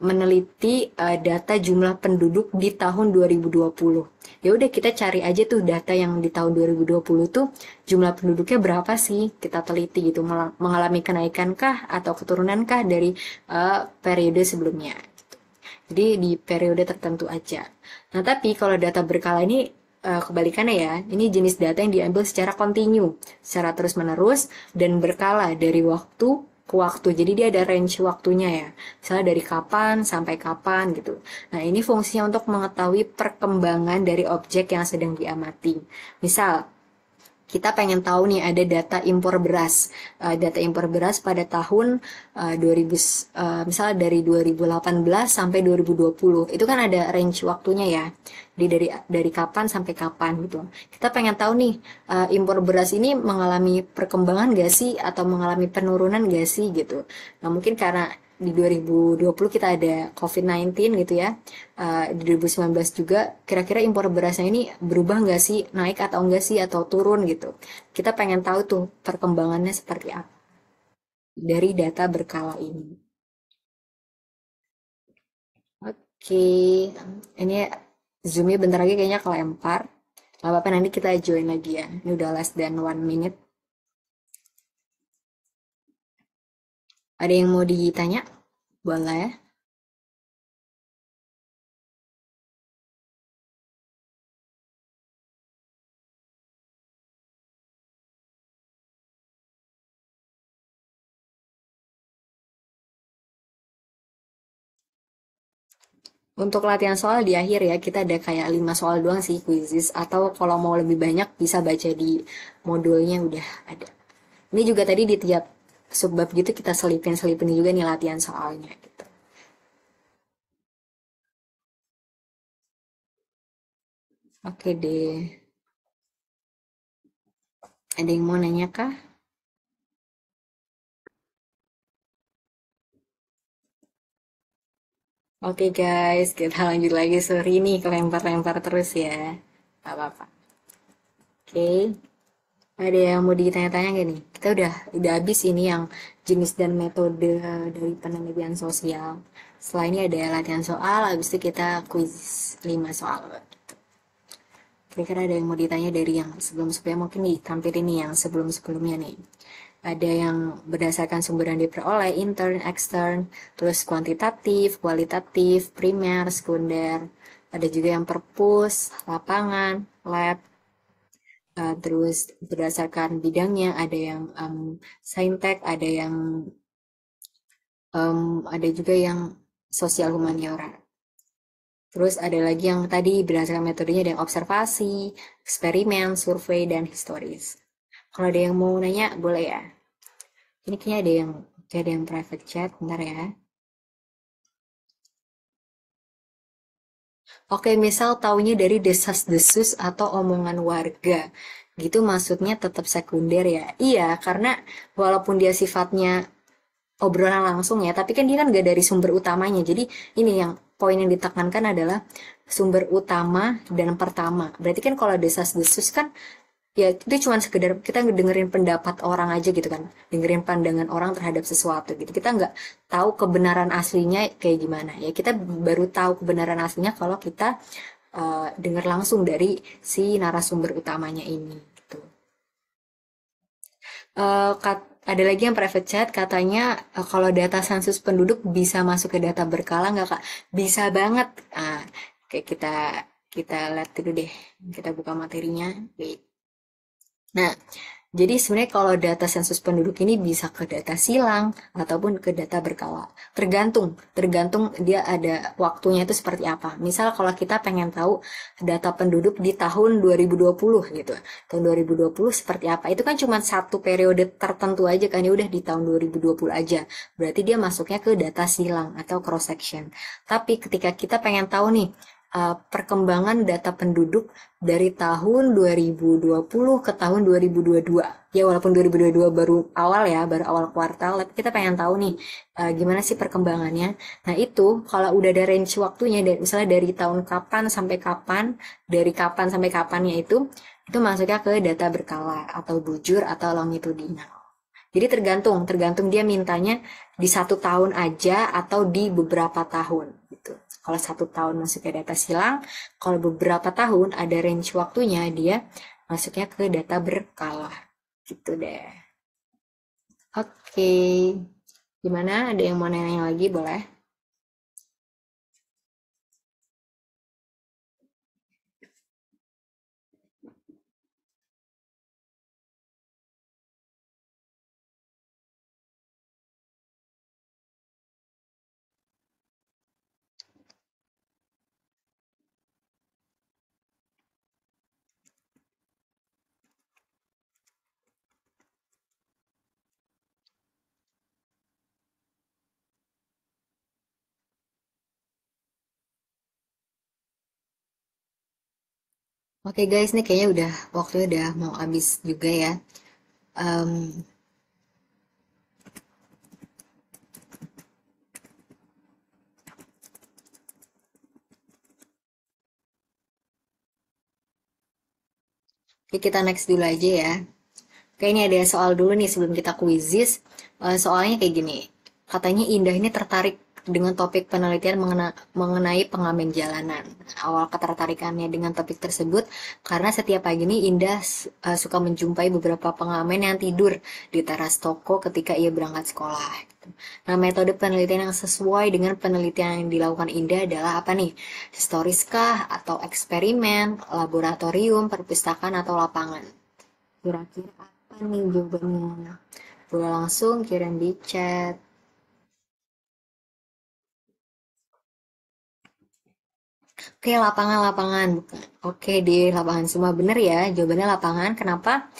A: meneliti data jumlah penduduk di tahun 2020. Ya udah kita cari aja tuh data yang di tahun 2020 tuh jumlah penduduknya berapa sih? Kita teliti gitu, mengalami kenaikan kah atau keturunan kah dari periode sebelumnya. Jadi di periode tertentu aja. Nah, tapi kalau data berkala ini kebalikannya ya, ini jenis data yang diambil secara kontinu, secara terus-menerus dan berkala dari waktu ke waktu. Jadi dia ada range waktunya ya. Misalnya dari kapan sampai kapan gitu. Nah, ini fungsinya untuk mengetahui perkembangan dari objek yang sedang diamati. Misal, kita pengen tahu nih ada data impor beras. Data impor beras pada tahun 2000 misalnya dari 2018 sampai 2020. Itu kan ada range waktunya ya. Dari kapan sampai kapan gitu. Kita pengen tahu nih impor beras ini mengalami perkembangan gak sih atau mengalami penurunan gak sih gitu. Nah, mungkin karena di 2020 kita ada COVID-19 gitu ya. Di 2019 juga kira-kira impor berasnya ini berubah nggak sih, naik atau enggak sih, atau turun gitu. Kita pengen tahu tuh perkembangannya seperti apa dari data berkala ini. Oke, ini zoomnya bentar lagi kayaknya kelempar. Gak apa-apa, nanti kita join lagi ya. Ini udah less than 1 minute. Ada yang mau ditanya? Boleh. Untuk latihan soal di akhir ya, kita ada kayak 5 soal doang sih quizzes. Atau kalau mau lebih banyak bisa baca di modulnya udah ada. Ini juga tadi di tiap subbab gitu kita selipin juga nih latihan soalnya gitu. Oke deh. Ada yang mau nanya kah? Oke guys, kita lanjut lagi. Sorry nih kelempar-lempar terus ya. Gak apa-apa. Oke. Ada yang mau ditanya-tanya gak nih? Kita udah habis ini yang jenis dan metode dari penelitian sosial. Setelah ini ada latihan soal, habis itu kita quiz 5 soal. Kira-kira ada yang mau ditanya dari yang sebelum-sebelumnya, mungkin nih tampilin nih yang sebelum-sebelumnya nih. Ada yang berdasarkan sumber yang diperoleh, intern, extern, terus kuantitatif, kualitatif, primer, sekunder. Ada juga yang perpus, lapangan, lab. terus berdasarkan bidangnya ada yang saintek, ada juga yang sosial humaniora. Terus ada lagi yang tadi berdasarkan metodenya ada yang observasi, eksperimen, survei, dan historis. Kalau ada yang mau nanya, boleh ya. Ini kayaknya ada yang private chat, bentar ya. Oke, misal taunya dari desas-desus atau omongan warga. Gitu maksudnya tetap sekunder ya. Iya, karena walaupun dia sifatnya obrolan langsung ya, tapi kan dia kan gak dari sumber utamanya. Jadi ini yang poin yang ditekankan adalah sumber utama dan pertama. Berarti kan kalau desas-desus kan ya itu cuma sekedar kita dengerin pendapat orang aja gitu kan, dengerin pandangan orang terhadap sesuatu gitu. Kita nggak tahu kebenaran aslinya kayak gimana ya, kita baru tahu kebenaran aslinya kalau kita dengar langsung dari si narasumber utamanya ini gitu. Ada lagi yang private chat katanya kalau data sensus penduduk bisa masuk ke data berkala nggak kak? Bisa banget. Kayak kita lihat dulu deh, kita buka materinya. Wait. Nah, jadi sebenarnya kalau data sensus penduduk ini bisa ke data silang ataupun ke data berkala. Tergantung dia ada waktunya itu seperti apa. Misal kalau kita pengen tahu data penduduk di tahun 2020 gitu. Tahun 2020 seperti apa? Itu kan cuma satu periode tertentu aja kan, ya udah di tahun 2020 aja. Berarti dia masuknya ke data silang atau cross section. Tapi ketika kita pengen tahu nih perkembangan data penduduk dari tahun 2020 ke tahun 2022. Ya walaupun 2022 baru awal ya, baru awal kuartal, tapi kita pengen tahu nih gimana sih perkembangannya. Nah itu kalau udah ada range waktunya, misalnya dari tahun kapan sampai kapan, dari kapan sampai kapannya itu masuknya ke data berkala atau bujur atau longitudinal. Jadi tergantung dia mintanya di 1 tahun aja atau di beberapa tahun gitu. Kalau 1 tahun masuk ke data silang, kalau beberapa tahun ada range waktunya dia masuknya ke data berkala. Gitu deh. Oke. Gimana? Ada yang mau nanya lagi? Boleh? Oke guys, nih kayaknya waktunya udah mau habis juga ya. Em, Oke, kita next dulu aja ya. Oke, ini ada soal dulu nih sebelum kita kuisis. Soalnya kayak gini. Katanya Indah ini tertarik dengan topik penelitian mengenai pengamen jalanan. Awal ketertarikannya dengan topik tersebut karena setiap pagi ini Indah suka menjumpai beberapa pengamen yang tidur di teras toko ketika ia berangkat sekolah. Nah, metode penelitian yang sesuai dengan penelitian yang dilakukan Indah adalah apa nih? Historiskah atau eksperimen, laboratorium, perpustakaan, atau lapangan? Kira-kira apa nih jawabannya? Boleh langsung kirim di chat. Oke, lapangan-lapangan. Oke, di lapangan semua bener ya. Jawabannya lapangan. Kenapa?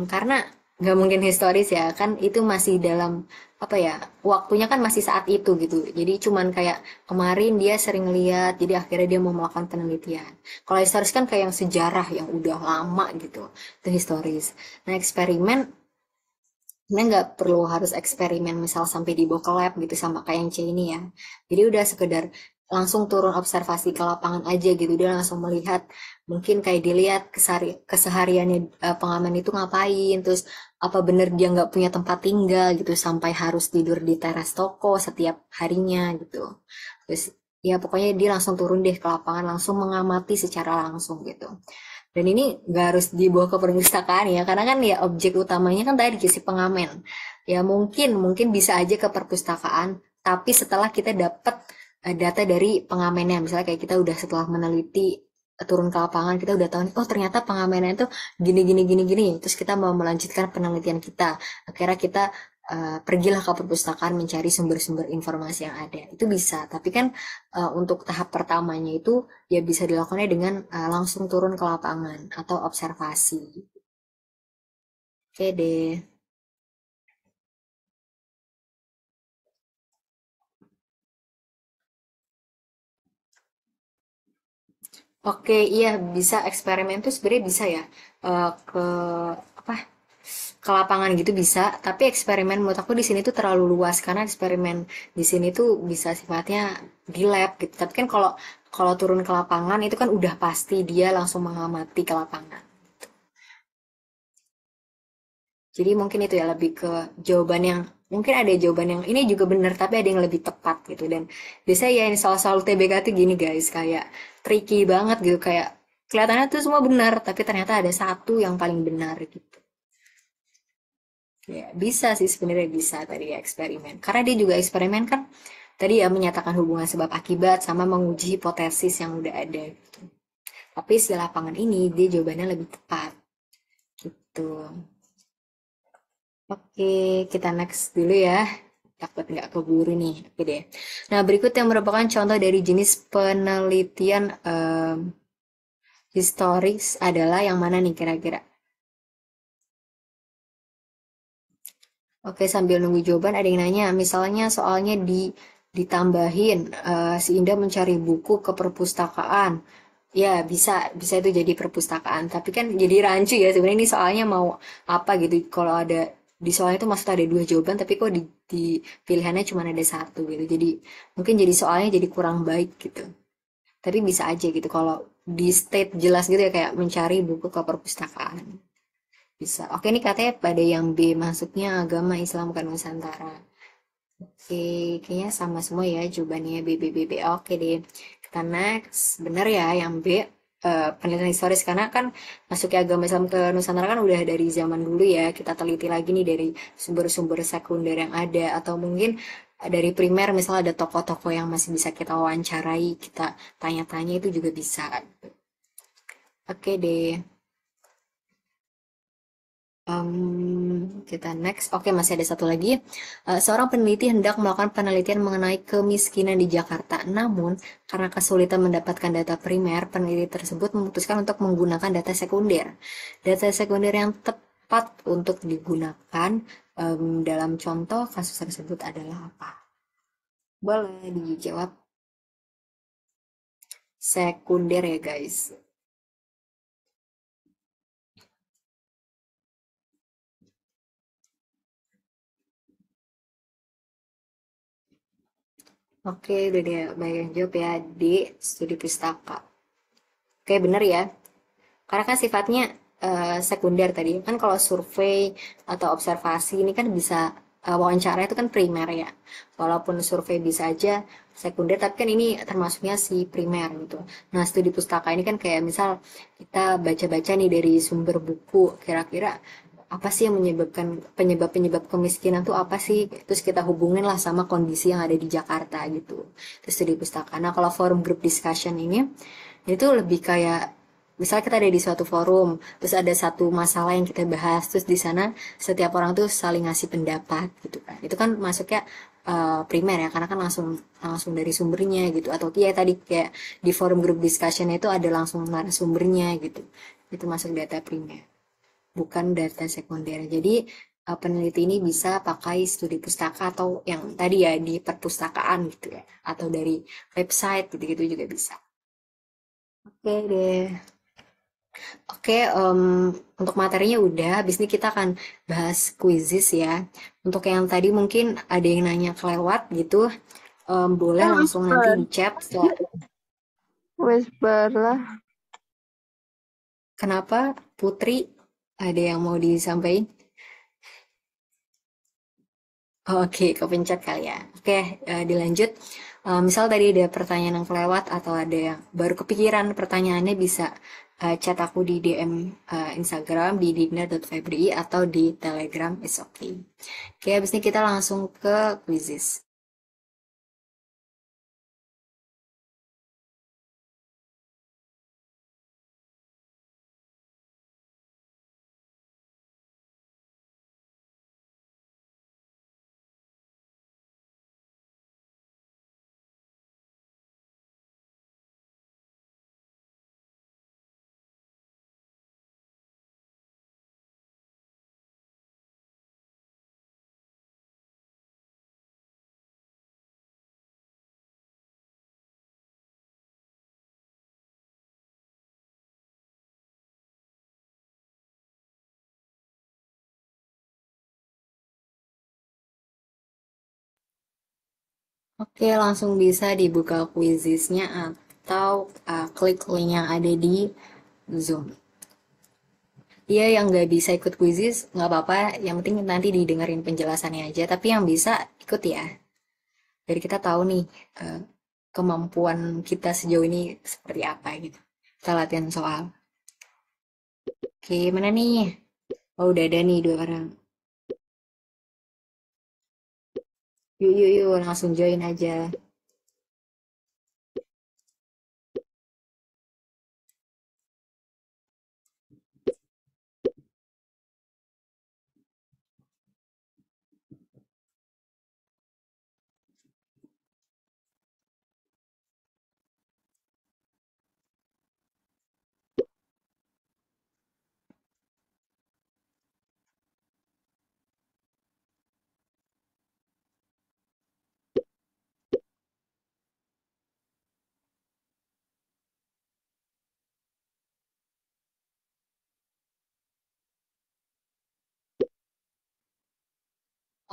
A: Karena nggak mungkin historis ya. Kan itu masih dalam apa ya? Waktunya kan masih saat itu gitu. Jadi cuman kayak kemarin dia sering lihat, jadi akhirnya dia mau melakukan penelitian. Kalau historis kan kayak yang sejarah yang udah lama gitu. Itu historis. Nah, eksperimen sebenarnya nggak perlu harus eksperimen misal sampai dibawa ke lab gitu sama kayak yang C ini ya. Jadi udah sekedar langsung turun observasi ke lapangan aja gitu. Dia langsung melihat, mungkin kayak dilihat kesehariannya pengamen itu ngapain, terus apa bener dia nggak punya tempat tinggal gitu sampai harus tidur di teras toko setiap harinya gitu. Terus ya pokoknya dia langsung turun deh ke lapangan, langsung mengamati secara langsung gitu. Dan ini nggak harus dibawa ke perpustakaan ya, karena kan ya objek utamanya kan tadi si pengamen. Ya mungkin bisa aja ke perpustakaan, tapi setelah kita dapat data dari pengamennya, misalnya kayak kita udah setelah meneliti turun ke lapangan kita udah tahu nih, oh ternyata pengamenan itu gini gini gini gini, terus kita mau melanjutkan penelitian kita, akhirnya kita pergilah ke perpustakaan mencari sumber-sumber informasi yang ada, itu bisa. Tapi kan untuk tahap pertamanya itu ya bisa dilakukannya dengan langsung turun ke lapangan atau observasi. Oke deh. Oke, iya bisa eksperimen tuh sebenarnya bisa ya, ke apa, ke lapangan gitu bisa. Tapi eksperimen menurut aku di sini tuh terlalu luas karena eksperimen di sini tuh bisa sifatnya di lab gitu. Tapi kan kalau kalau turun ke lapangan itu kan udah pasti dia langsung mengamati ke lapangan. Jadi mungkin itu ya lebih ke jawaban yang mungkin ada jawaban yang ini juga benar tapi ada yang lebih tepat gitu. Dan biasanya ya ini soal-soal TBK tuh gini guys, kayak tricky banget gitu, kayak kelihatannya tuh semua benar tapi ternyata ada satu yang paling benar gitu. Ya bisa sih sebenarnya, bisa tadi ya eksperimen, karena dia juga eksperimen kan tadi ya menyatakan hubungan sebab akibat sama menguji hipotesis yang udah ada gitu. Tapi si lapangan ini dia jawabannya lebih tepat gitu. Oke, kita next dulu ya. Takut nggak keburu nih. Oke deh. Nah, berikut yang merupakan contoh dari jenis penelitian historis adalah yang mana nih kira-kira? Oke, sambil nunggu jawaban ada yang nanya, misalnya soalnya ditambahin si Indah mencari buku ke perpustakaan. Ya, bisa bisa itu jadi perpustakaan, tapi kan jadi rancu ya sebenarnya ini soalnya mau apa gitu. Kalau ada di soalnya itu maksudnya ada dua jawaban, tapi kok di pilihannya cuma ada satu gitu. Jadi mungkin jadi soalnya jadi kurang baik gitu. Tapi bisa aja gitu kalau di state jelas gitu ya kayak mencari buku ke perpustakaan. Bisa. Oke, ini katanya pada yang B masuknya agama Islam kan Nusantara. Oke, kayaknya sama semua ya jawabannya B, B, B, B. Oke deh. Kita next. Bener ya yang B. Penelitian historis karena kan masuknya agama Islam ke Nusantara kan udah dari zaman dulu ya. Kita teliti lagi nih dari sumber-sumber sekunder yang ada atau mungkin dari primer misalnya ada tokoh-tokoh yang masih bisa kita wawancarai, kita tanya-tanya itu juga bisa. Oke deh. Kita next. Oke, masih ada satu lagi. Seorang peneliti hendak melakukan penelitian mengenai kemiskinan di Jakarta. Namun, karena kesulitan mendapatkan data primer, peneliti tersebut memutuskan untuk menggunakan data sekunder. Data sekunder yang tepat untuk digunakan dalam contoh kasus tersebut adalah apa? Boleh dijawab. Sekunder ya, guys. Oke, udah dia banyak yang jawab ya di studi pustaka. Oke, bener ya. Karena kan sifatnya sekunder tadi. Kan kalau survei atau observasi ini kan bisa wawancara itu kan primer ya. Walaupun survei bisa aja sekunder, tapi kan ini termasuknya si primer gitu. Nah, studi pustaka ini kan kayak misal kita baca-baca nih dari sumber buku, kira-kira apa sih yang menyebabkan penyebab-penyebab kemiskinan tuh apa sih? Terus kita hubungin lah sama kondisi yang ada di Jakarta gitu. Terus studi pustaka. Nah, kalau forum group discussion ini itu lebih kayak misalnya kita ada di suatu forum, terus ada satu masalah yang kita bahas, terus di sana setiap orang tuh saling ngasih pendapat gitu kan. Itu kan masuknya primer ya, karena kan langsung langsung dari sumbernya gitu. Atau ya tadi kayak di forum group discussion itu ada langsung narasumbernya gitu. Itu masuk data primer, bukan data sekunder. Jadi peneliti ini bisa pakai studi pustaka atau yang tadi ya di perpustakaan gitu ya, atau dari website gitu-gitu juga bisa. Oke deh. Oke, untuk materinya udah. Habis ini kita akan bahas quizzes ya. Untuk yang tadi mungkin ada yang nanya kelewat gitu, boleh langsung nanti di chat.
D: Whisper lah.
A: Kenapa Putri? Ada yang mau disampaikan? Oke, kepencet kali ya. Oke, dilanjut. Misal tadi ada pertanyaan yang kelewat atau ada yang baru kepikiran pertanyaannya bisa chat aku di DM Instagram di dinner.febri atau di Telegram, it's okay. Oke, habis ini kita langsung ke quizzes. Oke, langsung bisa dibuka quizisnya atau klik link yang ada di Zoom. Iya, yang nggak bisa ikut quizis nggak apa-apa, yang penting nanti didengerin penjelasannya aja. Tapi yang bisa ikut ya. Jadi kita tahu nih eh, kemampuan kita sejauh ini seperti apa gitu. Kita latihan soal. Oke, mana nih? Oh, udah ada nih 2 orang. Yuk, yuk, yuk, langsung join aja.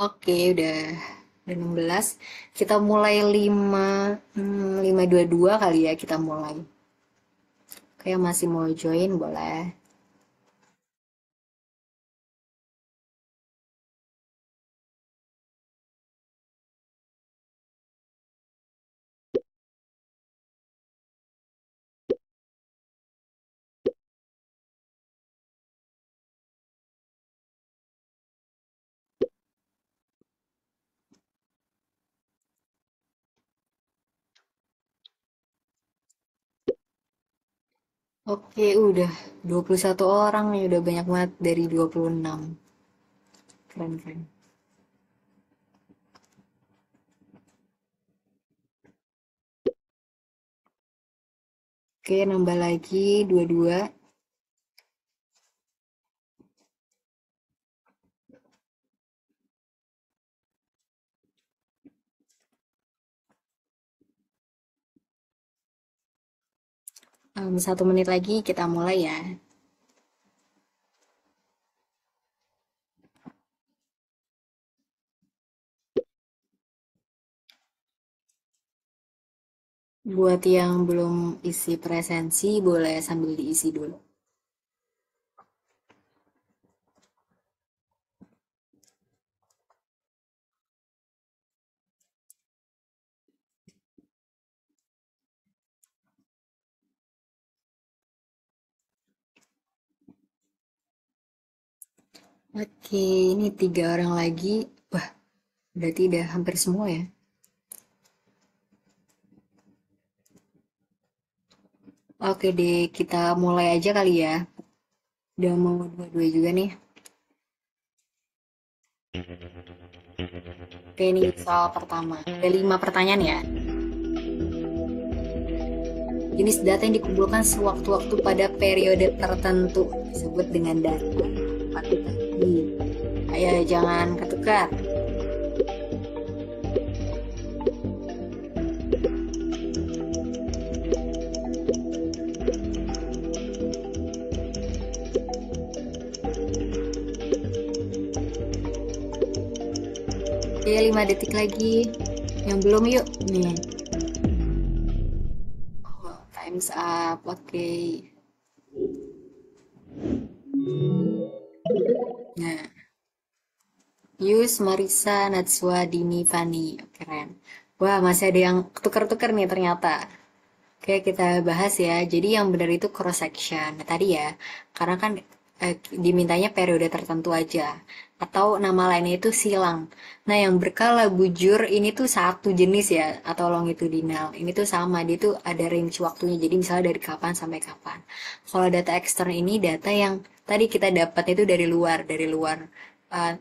A: Oke, udah 16. Kita mulai 5.22 kali ya kita mulai. Kayak masih mau join boleh. Oke, udah 21 orang nih, udah banyak banget dari 26. Keren, keren. Oke, nambah lagi 22. Em, 1 menit lagi kita mulai ya. Buat yang belum isi presensi, boleh sambil diisi dulu. Oke, ini 3 orang lagi. Wah, berarti udah hampir semua ya. Oke deh, kita mulai aja kali ya. Udah mau 22 juga nih. Oke, ini soal pertama. Ada 5 pertanyaan ya. Jenis data yang dikumpulkan sewaktu-waktu pada periode tertentu disebut dengan data kuantitatif. Ayo, jangan ketukar. Oke, 5 detik lagi. Yang belum yuk. Nih. Oh, time's up. Oke. Nah, Yus, Marisa, Natsua, Dini, Fani. Keren. Wah, masih ada yang tukar-tukar nih ternyata. Oke, kita bahas ya. Jadi yang benar itu cross section. Nah, tadi ya, karena kan dimintanya periode tertentu aja. Atau nama lainnya itu silang. Nah, yang berkala bujur ini tuh satu jenis ya, atau longitudinal. Ini tuh sama, dia tuh ada range waktunya. Jadi misalnya dari kapan sampai kapan. Kalau data ekstern ini data yang tadi kita dapat itu dari luar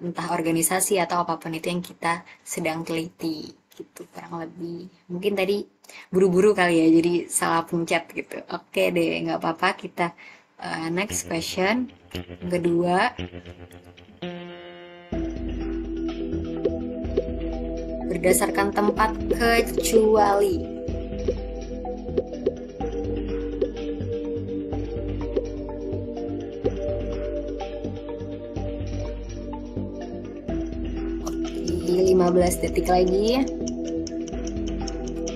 A: entah organisasi atau apapun itu yang kita sedang teliti gitu kurang lebih. Mungkin tadi buru-buru kali ya, jadi salah pencet gitu. Oke deh, nggak apa-apa. Kita next question. Yang kedua, berdasarkan tempat kecuali. Oke, 15 detik lagi.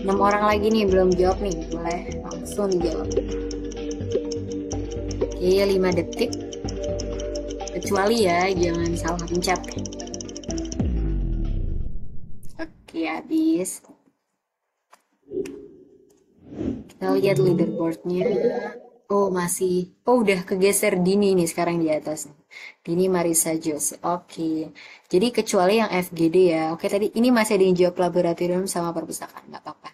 A: 6 orang lagi nih belum jawab nih, boleh langsung dijawab. Oke, 5 detik. Kecuali ya, jangan salah pencet. Oke, habis. Kita lihat leaderboardnya. Oh, masih. Oh, udah kegeser Dini nih sekarang di atas. Dini Marisa Jose. Oke. Jadi kecuali yang FGD ya. Oke, tadi ini masih ada yang jawab laboratorium sama perpustakaan. Nggak apa-apa.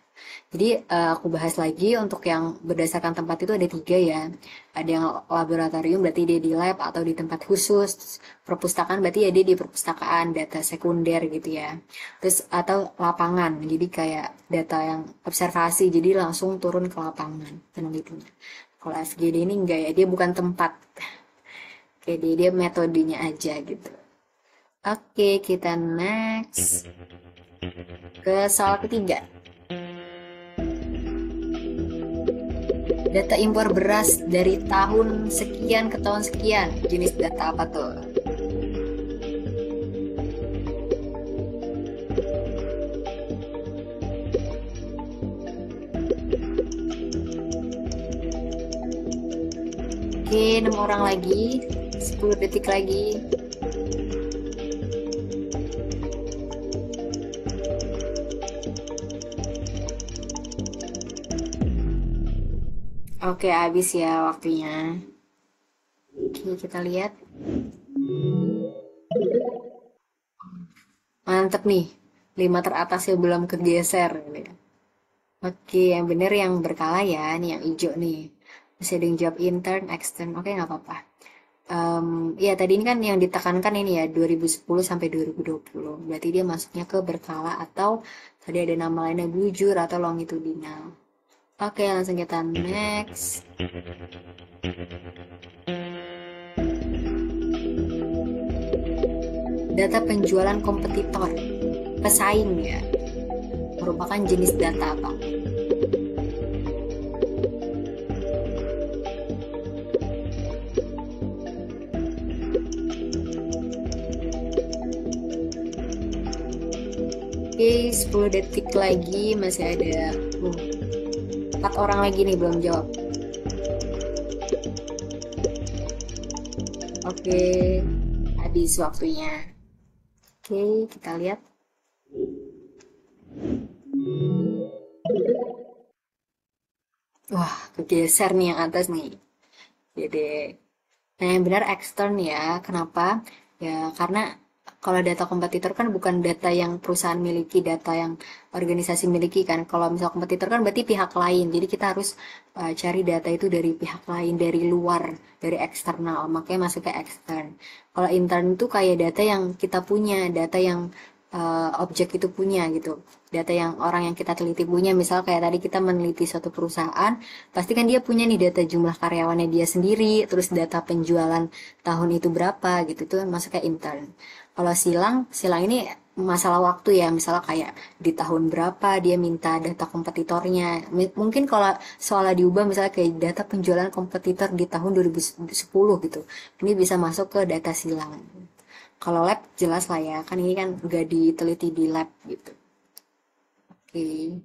A: Jadi aku bahas lagi untuk yang berdasarkan tempat itu ada 3 ya. Ada yang laboratorium berarti dia di lab atau di tempat khusus. Perpustakaan berarti ya dia di perpustakaan, data sekunder gitu ya. Terus atau lapangan, jadi kayak data yang observasi, jadi langsung turun ke lapangan penelitiannya. Kalau FGD ini enggak ya, dia bukan tempat. Oke, dia metodenya aja gitu. Oke, kita next ke soal ketiga. Data impor beras dari tahun sekian ke tahun sekian. Jenis data apa tuh? Oke, 6 orang lagi. 10 detik lagi. Oke, habis ya waktunya. Oke, kita lihat. Mantep nih. 5 teratasnya belum kegeser. Oke, yang bener yang berkala ya. Nih yang hijau nih. Masih ada yang jawab intern, extern. Oke, nggak apa-apa. Ya, tadi ini kan yang ditekankan ini ya, 2010 sampai 2020. Berarti dia masuknya ke berkala atau tadi ada nama lainnya bujur atau longitudinal. Oke, langsung kita next. Data penjualan kompetitor, pesaing ya, merupakan jenis data apa? Oke, 10 detik lagi, masih ada 4 orang lagi nih belum jawab. Oke, habis waktunya. Oke, kita lihat. Wah, kegeser nih yang atas nih. Jadi, nah yang benar extern ya. Kenapa? Ya, karena kalau data kompetitor kan bukan data yang perusahaan miliki, data yang organisasi miliki kan. Kalau misal kompetitor kan berarti pihak lain. Jadi kita harus cari data itu dari pihak lain, dari luar, dari eksternal. Makanya masuk ke extern. Kalau intern itu kayak data yang kita punya, data yang objek itu punya gitu. Data yang orang yang kita teliti punya, misal kayak tadi kita meneliti suatu perusahaan, pasti kan dia punya nih data jumlah karyawannya dia sendiri, terus data penjualan tahun itu berapa gitu, itu masuk ke intern. Kalau silang ini masalah waktu ya, misalnya kayak di tahun berapa dia minta data kompetitornya. Mungkin kalau soalnya diubah misalnya kayak data penjualan kompetitor di tahun 2010 gitu. Ini bisa masuk ke data silang. Kalau lab jelas lah ya, kan ini kan udah diteliti di lab gitu. Oke,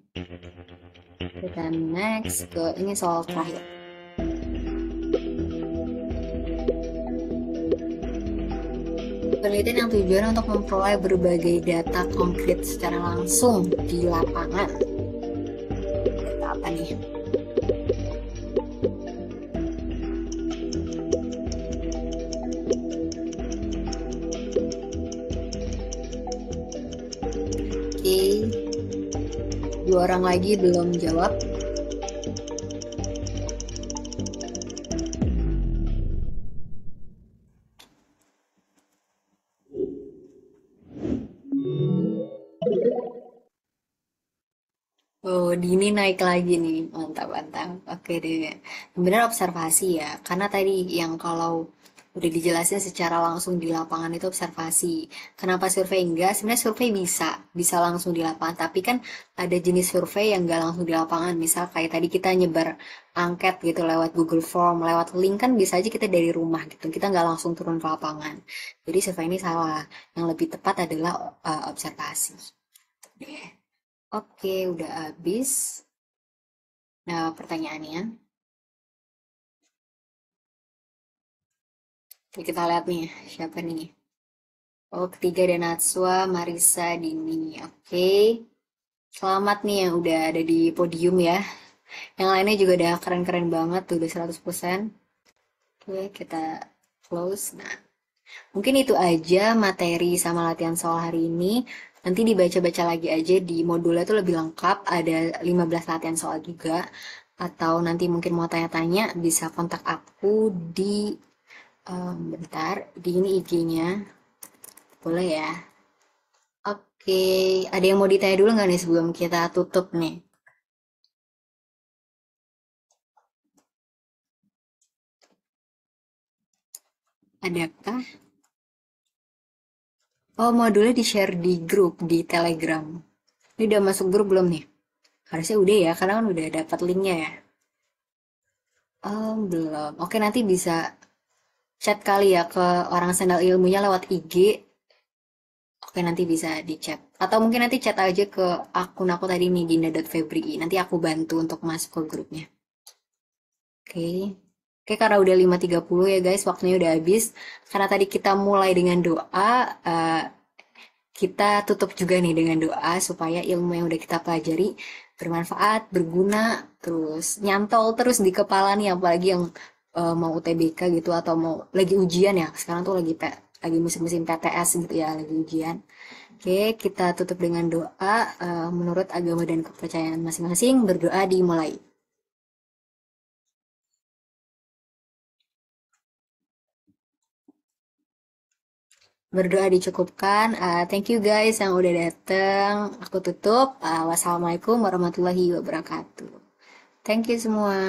A: kita next ke ini soal terakhir. Penelitian yang tujuan untuk memperoleh berbagai data konkret secara langsung di lapangan. Data apa nih? Oke, 2 orang lagi belum jawab. Oh, Dini naik lagi nih. Mantap, mantap. Oke deh. Benar observasi ya. Karena tadi yang kalau udah dijelasin secara langsung di lapangan itu observasi. Kenapa survei enggak? Sebenarnya survei bisa langsung di lapangan. Tapi kan ada jenis survei yang enggak langsung di lapangan. Misal kayak tadi kita nyebar angket gitu lewat Google Form, lewat link kan bisa aja kita dari rumah gitu. Kita nggak langsung turun ke lapangan. Jadi survei ini salah. Yang lebih tepat adalah observasi. Deh. Oke, udah habis. Nah, pertanyaannya. Oke, kita lihat nih, siapa nih? Oh, ketiga ada Natsua, Marisa, Dini. Oke. Selamat nih yang udah ada di podium ya. Yang lainnya juga udah keren-keren banget, tuh udah 100%. Oke, kita close. Nah, mungkin itu aja materi sama latihan soal hari ini. Nanti dibaca-baca lagi aja di modulnya tuh lebih lengkap. Ada 15 latihan soal juga. Atau nanti mungkin mau tanya-tanya bisa kontak aku di bentar, di ini IG-nya. Boleh ya? Oke, ada yang mau ditanya dulu nggak nih sebelum kita tutup nih? Adakah? Oh, modulnya di-share di grup di Telegram. Ini udah masuk grup belum nih? Harusnya udah ya, karena kan udah dapat linknya ya. Belum. Oke, nanti bisa chat kali ya ke orang sendal ilmunya lewat IG. Oke, nanti bisa di chat. Atau mungkin nanti chat aja ke akun aku tadi nih, dinda.febri. Nanti aku bantu untuk masuk ke grupnya. Oke. Oke, karena udah 5.30 ya guys, waktunya udah habis. Karena tadi kita mulai dengan doa, kita tutup juga nih dengan doa supaya ilmu yang udah kita pelajari bermanfaat, berguna, terus nyantol terus di kepala nih, apalagi yang mau UTBK gitu atau mau lagi ujian ya. Sekarang tuh lagi musim-musim PTS gitu ya, lagi ujian. Oke, kita tutup dengan doa menurut agama dan kepercayaan masing-masing. Berdoa dimulai. Berdoa dicukupkan. Thank you guys yang udah dateng. Aku tutup. Wassalamualaikum warahmatullahi wabarakatuh. Thank you semua.